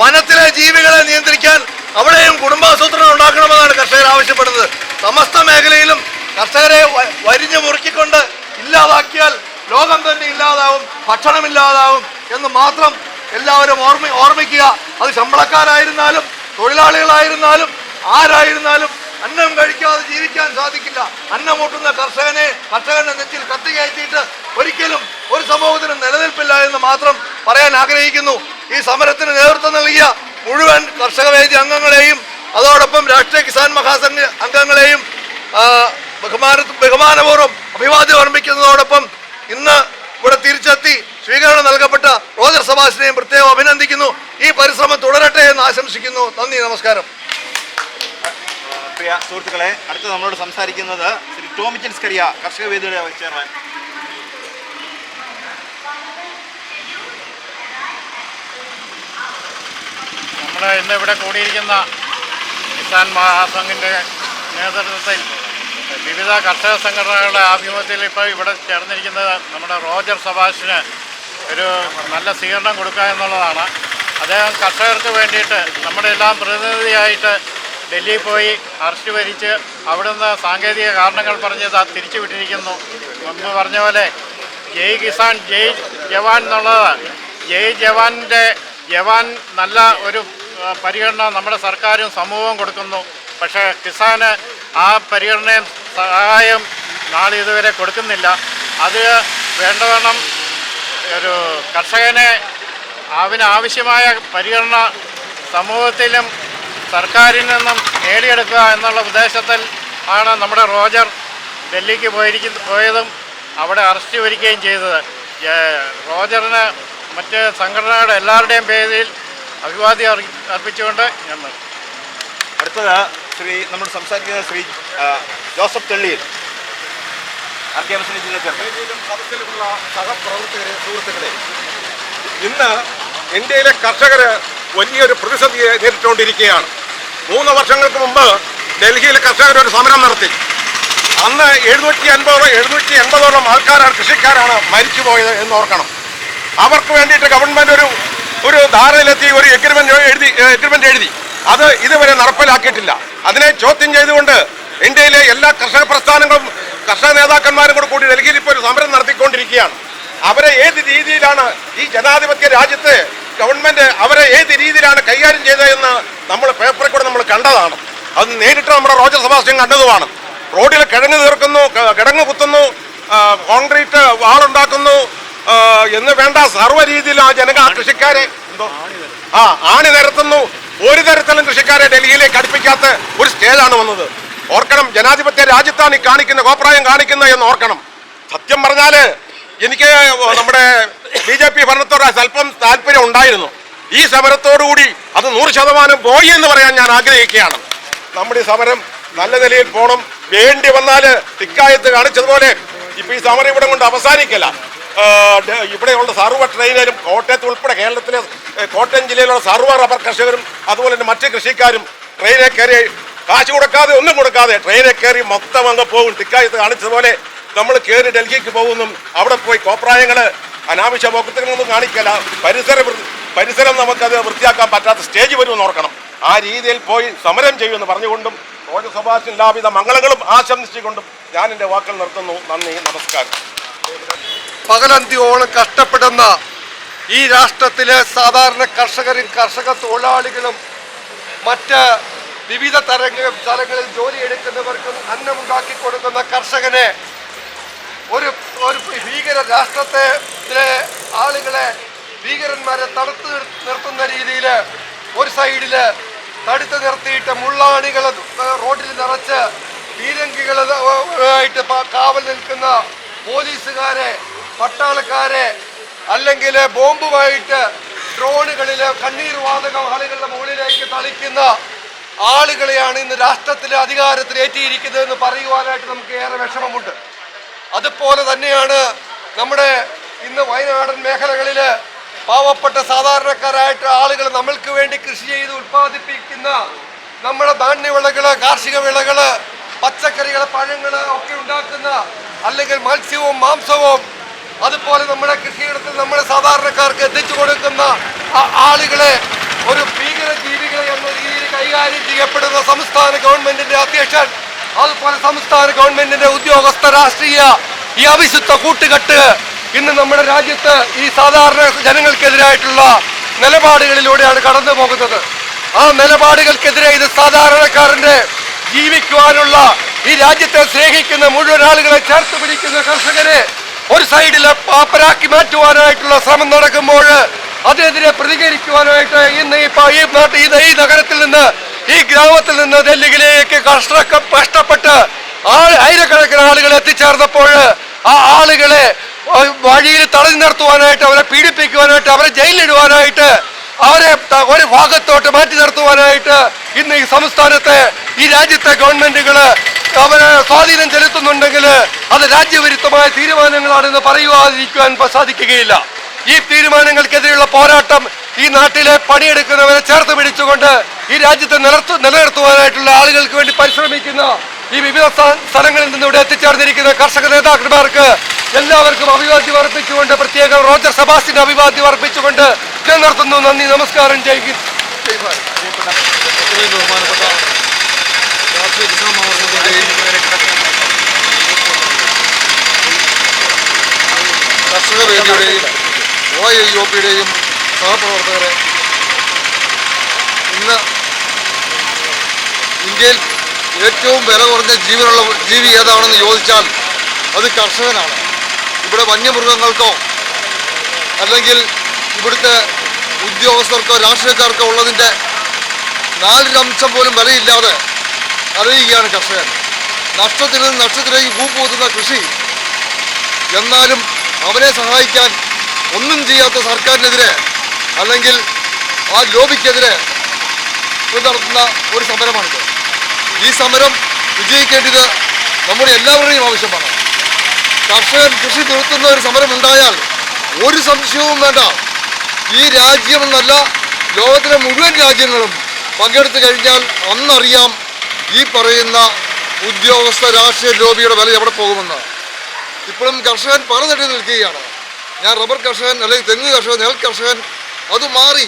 വനത്തിലെ ജീവികളെ നിയന്ത്രിക്കാൻ അവിടെയും കുടുംബാസൂത്രണം ഉണ്ടാക്കണമെന്നാണ് കർഷകർ ആവശ്യപ്പെടുന്നത്. സമസ്ത മേഖലയിലും കർഷകരെ വരിഞ്ഞു മുറുക്കിക്കൊണ്ട് ഇല്ലാതാക്കിയാൽ ലോകം തന്നെ ഇല്ലാതാവും, ഭക്ഷണമില്ലാതാവും എന്ന് മാത്രം എല്ലാവരും ഓർമ്മിക്കുക. അത് ശമ്പളക്കാരായിരുന്നാലും തൊഴിലാളികളായിരുന്നാലും ആരായിരുന്നാലും അന്നം കഴിക്കാതെ ജീവിക്കാൻ സാധിക്കില്ല. അന്നമൂട്ടുന്ന കർഷകന്റെ നെറ്റിൽ കത്തി കയറ്റിയിട്ട് ഒരിക്കലും ഒരു സമൂഹത്തിന് നിലനിൽപ്പില്ല എന്ന് മാത്രം പറയാൻ ആഗ്രഹിക്കുന്നു. ഈ സമരത്തിന് നേതൃത്വം നൽകിയ മുഴുവൻ കർഷക വേദി അംഗങ്ങളെയും അതോടൊപ്പം രാഷ്ട്രീയ കിസാൻ മഹാസംഘ അംഗങ്ങളെയും ബഹുമാനപൂർവ്വം അഭിവാദ്യം അർപ്പിക്കുന്നതോടൊപ്പം ഇന്ന് ഇവിടെ തിരിച്ചെത്തി സ്വീകരണം നൽകപ്പെട്ട റോജർ സബാസിനെയും പ്രത്യേകം അഭിനന്ദിക്കുന്നു. ഈ പരിശ്രമം തുടരട്ടെ എന്ന് ആശംസിക്കുന്നു. നന്ദി, നമസ്കാരം. പ്രിയ സുഹൃത്തുക്കളെ, അടുത്ത് നമ്മളോട് സംസാരിക്കുന്നത് ശ്രീ ടോമിച്ചൻ സ്കറിയ, കർഷക വേദിയുടെ വൈസ് ചെയർമാൻ. നമ്മൾ ഇന്ന് ഇവിടെ കൂടിയിരിക്കുന്ന കിസാൻ മഹാസംഘിൻ്റെ നേതൃത്വത്തിൽ വിവിധ കർഷക സംഘടനകളുടെ ആഭിമുഖ്യത്തിൽ ഇപ്പോൾ ഇവിടെ ചേർന്നിരിക്കുന്നത് നമ്മുടെ റോജർ സബാഷിന് ഒരു നല്ല സ്വീകരണം കൊടുക്കുക എന്നുള്ളതാണ്. അദ്ദേഹം കർഷകർക്ക് വേണ്ടിയിട്ട് നമ്മുടെ എല്ലാം പ്രതിനിധിയായിട്ട് ഡൽഹിയിൽ പോയി അറസ്റ്റ് വരിച്ച് അവിടുന്ന് സാങ്കേതിക കാരണങ്ങൾ പറഞ്ഞ് തിരിച്ചു വിട്ടിരിക്കുന്നു. മുമ്പ് പറഞ്ഞ പോലെ ജയ് കിസാൻ ജയ് ജവാൻ എന്നുള്ളത്, ജയ് ജവാൻ്റെ ജവാൻ നല്ല ഒരു പരിഗണന നമ്മുടെ സർക്കാരും സമൂഹവും കൊടുക്കുന്നു. പക്ഷേ കിസാന് ആ പരിഗണനയും സഹായം നാളിതുവരെ കൊടുക്കുന്നില്ല. അത് വേണ്ടവണ്ണം ഒരു കർഷകനെ അവനാവശ്യമായ പരിഗണന സമൂഹത്തിലും സർക്കാരിൽ നിന്നും നേടിയെടുക്കുക എന്നുള്ള ഉദ്ദേശത്തിൽ ആണ് നമ്മുടെ റോജർ ഡൽഹിക്ക് പോയതും അവിടെ അറസ്റ്റ് വരികയും ചെയ്തത്. റോജറിന് മറ്റ് സംഘടനകളുടെ എല്ലാവരുടെയും പേരിൽ അഭിവാദ്യം അർപ്പിച്ചുകൊണ്ട് ഞാൻ അടുത്തത് നമ്മൾ സംസാരിക്കുന്ന ശ്രീ ജോസഫ് തെള്ളിയിൽ, ജില്ലാ സദസ്സിലുമുള്ള സഹപ്രവർത്തകരെ, സുഹൃത്തുക്കളെ, ഇന്ന് ഇന്ത്യയിലെ കർഷകർ വലിയൊരു പ്രതിസന്ധിയെ നേരിട്ടുകൊണ്ടിരിക്കുകയാണ്. 3 വർഷങ്ങൾക്ക് മുമ്പ് ഡൽഹിയിൽ കർഷകർ ഒരു സമരം നടത്തി. അന്ന് 780ഓളം ആൾക്കാരാണ്, കൃഷിക്കാരാണ് മരിച്ചുപോയത് എന്ന് ഓർക്കണം. അവർക്ക് വേണ്ടിയിട്ട് ഗവൺമെൻറ് ഒരു ധാരണയിലെത്തി ഒരു എഗ്രിമെൻ്റ് എഴുതി. അത് ഇതുവരെ നടപ്പിലാക്കിയിട്ടില്ല. അതിനെ ചോദ്യം ചെയ്തുകൊണ്ട് ഇന്ത്യയിലെ എല്ലാ കർഷക പ്രസ്ഥാനങ്ങളും കർഷക നേതാക്കന്മാരും കൂടി ഡൽഹിയിൽ ഇപ്പോൾ ഒരു സമരം നടത്തിക്കൊണ്ടിരിക്കുകയാണ്. അവരെ ഏത് രീതിയിലാണ് ഈ ജനാധിപത്യ രാജ്യത്ത് ഗവൺമെൻറ് അവരെ ഏത് രീതിയിലാണ് കൈകാര്യം ചെയ്തതെന്ന് നമ്മൾ പേപ്പറിൽ കൂടെ നമ്മൾ കണ്ടതാണ്. അത് നേരിട്ട് നമ്മുടെ റോജർ സബാസ്റ്റ്യൻ കണ്ടതുമാണ്. റോഡിൽ കിടങ്ങ് കുത്തുന്നു, കോൺക്രീറ്റ് വാളുണ്ടാക്കുന്നു എന്ന് വേണ്ട സർവ്വ രീതിയിൽ ആ കൃഷിക്കാരെ ആണി നിരത്തുന്നു. ഒരു തരത്തിലും കൃഷിക്കാരെ ഡൽഹിയിലേക്ക് അടുപ്പിക്കാത്ത ഒരു സ്റ്റേജാണ് വന്നത്. ഓർക്കണം, ജനാധിപത്യ രാജ്യത്താണ് ഈ കോപ്രായം കാണിക്കുന്നത് എന്ന് ഓർക്കണം. സത്യം പറഞ്ഞാൽ എനിക്ക് നമ്മുടെ BJP ഭരണത്തോട് സ്വല്പം താല്പര്യം ഉണ്ടായിരുന്നു. ഈ സമരത്തോടുകൂടി അത് 100% പോയി എന്ന് പറയാൻ ഞാൻ ആഗ്രഹിക്കുകയാണ്. നമ്മുടെ ഈ സമരം നല്ല നിലയിൽ പോകണം. വേണ്ടി വന്നാൽ തിക്കായത്ത് കാണിച്ചതുപോലെ ഇപ്പം ഈ സമരം ഇവിടെ കൊണ്ട് അവസാനിക്കില്ല. ഇവിടെയുള്ള സർവ്വ ട്രെയിനരും കോട്ടയത്ത് ഉൾപ്പെടെ കേരളത്തിലെ കോട്ടയം ജില്ലയിലുള്ള സർവ്വ റബ്ബർ കർഷകരും അതുപോലെ തന്നെ മറ്റ് കൃഷിക്കാരും ട്രെയിനിൽ കയറി കാശ് കൊടുക്കാതെ ഒന്നും കൊടുക്കാതെ ട്രെയിനിൽ കയറി മൊത്തം അങ്ങ് പോകും. തിക്കായത്ത് കാണിച്ചതുപോലെ നമ്മൾ കയറി ഡൽഹിക്ക് പോകുന്നു. അവിടെ പോയി കോപ്രായങ്ങൾ അനാവശ്യ പോക്കത്തുകളൊന്നും കാണിക്കില്ല. പരിസരം നമുക്കത് വൃത്തിയാക്കാൻ പറ്റാത്ത സ്റ്റേജ് വരുമെന്ന് ഓർക്കണം. ആ രീതിയിൽ പോയി സമരം ചെയ്യുമെന്ന് പറഞ്ഞുകൊണ്ടും റോജർ സബാസ്റ്റ്യൻ എല്ലാവിധ മംഗളങ്ങളും ആശംസിച്ചുകൊണ്ടും ഞാൻ എൻ്റെ വാക്കുകൾ നിർത്തുന്നു. നന്ദി, നമസ്കാരം. പകലന്തിയോളം കഷ്ടപ്പെടുന്ന ഈ രാഷ്ട്രത്തിലെ സാധാരണ കർഷകരും കർഷക തൊഴിലാളികളും മറ്റ് വിവിധ തലങ്ങളിൽ ജോലിയെടുക്കുന്നവർക്കും അന്നമുണ്ടാക്കി കൊടുക്കുന്ന കർഷകനെ ഒരു ഭീകര രാഷ്ട്രത്തിലെ ആളുകളെ ഭീകരന്മാരെ തടുത്തു നിർത്തുന്ന രീതിയിൽ ഒരു സൈഡിൽ തടുത്തു നിർത്തിയിട്ട് മുള്ളാണികൾ റോഡിൽ നിറച്ച് പീരങ്കികളായിട്ട് കാവൽ നിൽക്കുന്ന പോലീസുകാരെ, പട്ടാളക്കാരെ, അല്ലെങ്കിൽ ബോംബുമായിട്ട് ഡ്രോണുകളിൽ കണ്ണീർ വാതകം ആളുകളുടെ മുകളിലേക്ക് തളിക്കുന്ന ആളുകളെയാണ് ഇന്ന് രാഷ്ട്രത്തിലെ അധികാരത്തിലേറ്റിയിരിക്കുന്നതെന്ന് പറയുവാനായിട്ട് നമുക്ക് ഏറെ വിഷമമുണ്ട്. അതുപോലെ തന്നെയാണ് നമ്മുടെ ഇന്ന് വയനാടൻ മേഖലകളിൽ പാവപ്പെട്ട സാധാരണക്കാരായിട്ട് ആളുകൾ നമ്മൾക്ക് വേണ്ടി കൃഷി ചെയ്ത് ഉൽപ്പാദിപ്പിക്കുന്ന നമ്മുടെ ധാന്യവിളകൾ, കാർഷിക വിളകൾ, പച്ചക്കറികൾ, പഴങ്ങൾ ഒക്കെ ഉണ്ടാക്കുന്ന, അല്ലെങ്കിൽ മത്സ്യവും മാംസവും അതുപോലെ നമ്മുടെ കൃഷിയിടത്തിൽ നമ്മുടെ സാധാരണക്കാർക്ക് എത്തിച്ചു കൊടുക്കുന്ന ആളുകളെ ഒരു ഭീകര ജീവികളെ എന്ന രീതിയിൽ കൈകാര്യം ചെയ്യപ്പെടുന്ന സംസ്ഥാന ഗവൺമെന്റിന്റെ അധ്യക്ഷൻ, അതുപോലെ സംസ്ഥാന ഗവൺമെന്റിന്റെ ഉദ്യോഗസ്ഥ രാഷ്ട്രീയ ഈ അവിശുദ്ധ കൂട്ടുകെട്ട് ഇന്ന് നമ്മുടെ രാജ്യത്ത് ഈ സാധാരണ ജനങ്ങൾക്കെതിരായിട്ടുള്ള നിലപാടുകളിലൂടെയാണ് കടന്നു പോകുന്നത്. ആ നിലപാടുകൾക്കെതിരെ ഇത് സാധാരണക്കാരന്റെ ജീവിക്കുവാനുള്ള, ഈ രാജ്യത്തെ സ്നേഹിക്കുന്ന മുഴുവൻ ആളുകളെ ചേർത്ത് പിടിക്കുന്ന കർഷകരെ ഒരു സൈഡിൽ പാപ്പരാക്കി മാറ്റുവാനായിട്ടുള്ള ശ്രമം നടക്കുമ്പോൾ അതിനെതിരെ പ്രതികരിക്കുവാനായിട്ട് ഇന്ന് ഈ നഗരത്തിൽ നിന്ന് ഈ ഗ്രാമത്തിൽ നിന്ന് ഡൽഹിയിലേക്ക് കഷ്ടപ്പെട്ട് ആയിരക്കണക്കിന് ആളുകൾ എത്തിച്ചേർന്നപ്പോൾ ആ ആളുകളെ വഴിയിൽ തടഞ്ഞു നിർത്തുവാനായിട്ട്, അവരെ പീഡിപ്പിക്കുവാനായിട്ട്, അവരെ ജയിലിലിടുവാനായിട്ട്, അവരെ ഒരു ഭാഗത്തോട്ട് മാറ്റി നിർത്തുവാനായിട്ട് ഇന്ന് ഈ സംസ്ഥാനത്തെ ഈ രാജ്യത്തെ ഗവൺമെന്റുകൾ അവരെ സ്വാധീനം ചെലുത്തുന്നുണ്ടെങ്കിൽ അത് രാജ്യവിരുദ്ധമായ തീരുമാനങ്ങളാണെന്ന് പറയുവാതിരിക്കുവാൻ സാധിക്കുകയില്ല. ഈ തീരുമാനങ്ങൾക്കെതിരെയുള്ള പോരാട്ടം ഈ നാട്ടിലെ പണിയെടുക്കുന്നവരെ ചേർത്ത് പിടിച്ചുകൊണ്ട് ഈ രാജ്യത്തെ നിലനിർത്തുവാനായിട്ടുള്ള ആളുകൾക്ക് വേണ്ടി പരിശ്രമിക്കുന്ന ഈ വിവിധ സ്ഥലങ്ങളിൽ നിന്ന് ഇവിടെ എത്തിച്ചേർന്നിരിക്കുന്ന കർഷക നേതാക്കന്മാർക്ക് എല്ലാവർക്കും അഭിവാദ്യം അർപ്പിച്ചുകൊണ്ട്, പ്രത്യേകം റോജർ സെബാസ്റ്റ്യന് അഭിവാദ്യം അർപ്പിച്ചുകൊണ്ട് ഞാൻ നിർത്തുന്നു. നന്ദി, നമസ്കാരം. ജയ് ഹിന്ദ്, ജയ് ഭാരത്. ബഹുമാനപ്പെട്ട രാഷ്ട്രീയ കിസാൻ മഹാസംഘത്തിന്റെയും കർഷക വേദിയുടെയും OIOPയുടെയും സഹപ്രവർത്തകരെ, ഇന്ന് ഇന്ത്യയിൽ ഏറ്റവും വില കുറഞ്ഞ ജീവി ഏതാണെന്ന് ചോദിച്ചാൽ അത് കർഷകനാണ്. ഇവിടെ വന്യമൃഗങ്ങൾക്കോ അല്ലെങ്കിൽ ഇവിടുത്തെ ഉദ്യോഗസ്ഥർക്കോ രാഷ്ട്രീയക്കാർക്കോ ഉള്ളതിൻ്റെ 4% പോലും വിലയില്ലാതെ അറിയുകയാണ് കർഷകൻ. നഷ്ടത്തിൽ നിന്ന് നഷ്ടത്തിലേക്ക് കൂപ്പുകുത്തുന്ന കൃഷി. എന്നാലും അവനെ സഹായിക്കാൻ ഒന്നും ചെയ്യാത്ത സർക്കാരിനെതിരെ അല്ലെങ്കിൽ ആ ലോബിക്കെതിരെ നടത്തുന്ന ഒരു സമരമാണിത്. ഈ സമരം വിജയിക്കേണ്ടത് നമ്മുടെ എല്ലാവരുടെയും ആവശ്യമാണ്. കർഷകൻ കൃഷി നിർത്തുന്ന ഒരു സമരം ഉണ്ടായാൽ ഒരു സംശയവും വേണ്ട, ഈ രാജ്യമെന്നല്ല ലോകത്തിലെ മുഴുവൻ രാജ്യങ്ങളും പങ്കെടുത്തു കഴിഞ്ഞാൽ അന്നറിയാം ഈ പറയുന്ന ഉദ്യോഗസ്ഥ രാഷ്ട്രീയ ലോബിയുടെ വില എവിടെ പോകുമെന്ന്. ഇപ്പോഴും കർഷകൻ പലതട്ടി നിൽക്കുകയാണ്. ഞാൻ റബ്ബർ കർഷകൻ, അല്ലെങ്കിൽ തെങ്ങ് കർഷകൻ, നെൽ കർഷകൻ, അത് മാറി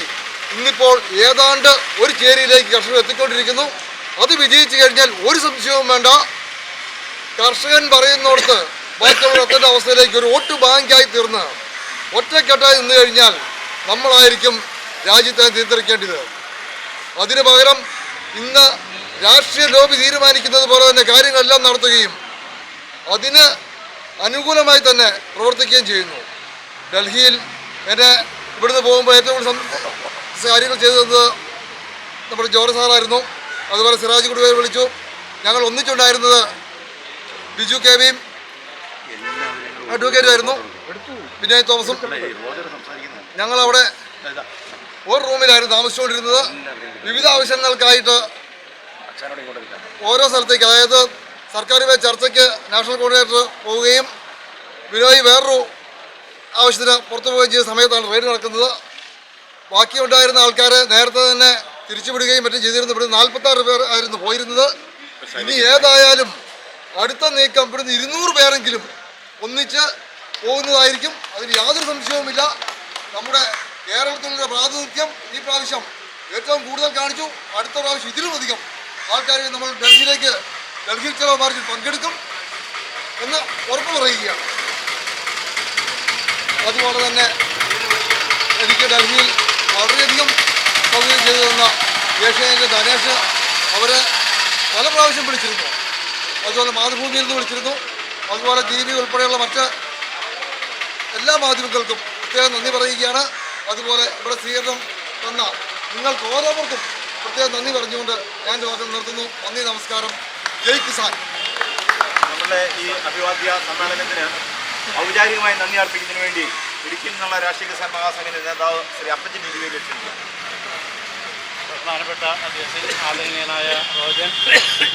ഇന്നിപ്പോൾ ഏതാണ്ട് ഒരു ചേരിയിലേക്ക് കർഷകർ എത്തിക്കൊണ്ടിരിക്കുന്നു. അത് വിജയിച്ചു കഴിഞ്ഞാൽ ഒരു സംശയവും വേണ്ട, കർഷകൻ പറയുന്നിടത്ത് ബാക്കിയുള്ള എത്തേണ്ട അവസ്ഥയിലേക്ക് ഒരു വോട്ട് ബാങ്കായി തീർന്ന് ഒറ്റക്കെട്ടായി നിന്ന് കഴിഞ്ഞാൽ നമ്മളായിരിക്കും രാജ്യത്തെ നിയന്ത്രിക്കേണ്ടത്. അതിനു പകരം ഇന്ന് രാഷ്ട്രീയ ലോബി തീരുമാനിക്കുന്നത് പോലെ തന്നെ കാര്യങ്ങളെല്ലാം നടത്തുകയും അതിന് അനുകൂലമായി തന്നെ പ്രവർത്തിക്കുകയും ചെയ്യുന്നു. ഡൽഹിയിൽ എന്നെ ഇവിടുന്ന് പോകുമ്പോൾ ഏറ്റവും കൂടുതൽ കാര്യങ്ങൾ ചെയ്തത് നമ്മുടെ ജോർജ് സാറായിരുന്നു. അതുപോലെ സിറാജ് കുടുംബയെ വിളിച്ചു. ഞങ്ങൾ ഒന്നിച്ചുണ്ടായിരുന്നത് ബിജു കെ വിയും അഡ്വക്കേറ്റുമായിരുന്നു, വിനയ് തോമസും. ഞങ്ങളവിടെ ഒരു റൂമിലായിരുന്നു താമസിച്ചുകൊണ്ടിരുന്നത്. വിവിധ ആവശ്യങ്ങൾക്കായിട്ട് ഓരോ സ്ഥലത്തേക്ക്, അതായത് സർക്കാരുമായി ചർച്ചയ്ക്ക് നാഷണൽ കോർഡിനേറ്റർ പോവുകയും വിനോയ് വേറൊരു ആവശ്യത്തിന് പുറത്തു പോവുകയും ചെയ്ത സമയത്താണ് റെയ്ഡ് നടക്കുന്നത്. ബാക്കി ഉണ്ടായിരുന്ന ആൾക്കാരെ നേരത്തെ തന്നെ തിരിച്ചുവിടുകയും മറ്റും ചെയ്തിരുന്നു. ഇവിടെ 46 പേർ ആയിരുന്നു പോയിരുന്നത്. ഇനി ഏതായാലും അടുത്ത നീക്കം ഇവിടുന്ന് 200 പേരെങ്കിലും ഒന്നിച്ച് പോകുന്നതായിരിക്കും. അതിന് യാതൊരു സംശയവുമില്ല. നമ്മുടെ കേരളത്തിലുള്ള പ്രാതിനിധ്യം ഈ പ്രാവശ്യം ഏറ്റവും കൂടുതൽ കാണിച്ചു. അടുത്ത പ്രാവശ്യം ഇതിലും അധികം ആൾക്കാരെ നമ്മൾ ഡൽഹിയിൽ ചലോ മാർച്ചിൽ പങ്കെടുക്കും എന്ന് ഉറപ്പ് പറയുകയാണ്. അതുപോലെ തന്നെ എനിക്ക് ഡൽഹിയിൽ വളരെയധികം സൗകര്യം ചെയ്തു തന്ന ഏഷ്യാനെറ്റ് ധനേഷ്, അവരെ പല പ്രാവശ്യം വിളിച്ചിരുന്നു. അതുപോലെ മാതൃഭൂമിയിൽ നിന്ന് വിളിച്ചിരുന്നു. അതുപോലെ TV ഉൾപ്പെടെയുള്ള മറ്റ് എല്ലാ മാധ്യമങ്ങൾക്കും പ്രത്യേകം നന്ദി പറയുകയാണ്. അതുപോലെ ഇവിടെ സ്വീകരണം തന്ന നിങ്ങൾക്ക് ഓരോരുത്തർക്കും പ്രത്യേകം നന്ദി പറഞ്ഞുകൊണ്ട് ഞാൻ വാദം നിർത്തുന്നു. നന്ദി, നമസ്കാരം. ജയ് കിസാൻ. നമ്മളുടെ ഈ അഭിവാദ്യ സമ്മേളനത്തിന് ഔപചാരികമായി നന്ദി അർപ്പിക്കുന്നതിന് വേണ്ടി ഇടുക്കിയിൽ നിന്നുള്ള രാഷ്ട്രീയ കിസാൻ മഹാസംഘിന്റെ നേതാവ് ശ്രീ അപ്പച്ചൻ ഇരുവയിൽ ക്ഷണിക്കുന്നു. ബഹുമാനപ്പെട്ട അധ്യക്ഷൻ, ആദരണീയനായ റോജൻ,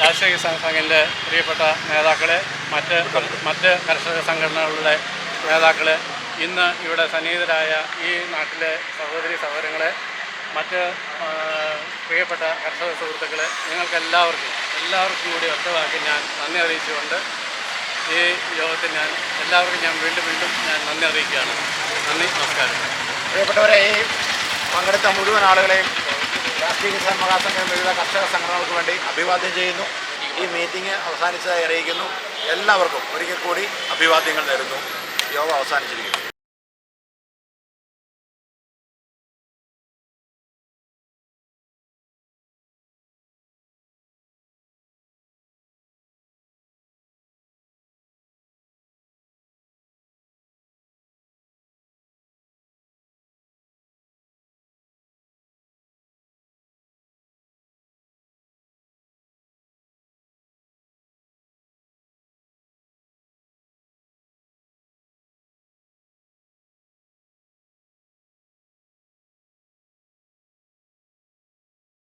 രാഷ്ട്രീയ കിസാൻ സംഘിൻ്റെ പ്രിയപ്പെട്ട നേതാക്കളെ, മറ്റ് കർഷക സംഘടനകളുടെ നേതാക്കളെ, ഇന്ന് ഇവിടെ സന്നിഹിതരായ ഈ നാട്ടിലെ സഹോദരി സഹോദരങ്ങളെ, മറ്റ് പ്രിയപ്പെട്ട കർഷക സുഹൃത്തുക്കളെ, നിങ്ങൾക്കെല്ലാവർക്കും കൂടി ഒറ്റവാക്കി ഞാൻ നന്ദി അറിയിച്ചുകൊണ്ട് ഈ യോഗത്തിൽ എല്ലാവർക്കും വീണ്ടും ഞാൻ നന്ദി അറിയിക്കുകയാണ്. നന്ദി, നമസ്കാരം. പ്രിയപ്പെട്ടവരെ, ഈ പങ്കെടുത്ത മുഴുവൻ ആളുകളെയും രാഷ്ട്രീയ കിസാൻ മഹാസംഘം വിവിധ കർഷക സംഘടനകൾക്ക് വേണ്ടി അഭിവാദ്യം ചെയ്യുന്നു. ഈ മീറ്റിംഗ് അവസാനിച്ചതായി അറിയിക്കുന്നു. എല്ലാവർക്കും ഒരിക്കൽ കൂടി അഭിവാദ്യങ്ങൾ നേരുന്നു. യോഗം അവസാനിച്ചിരിക്കുന്നു.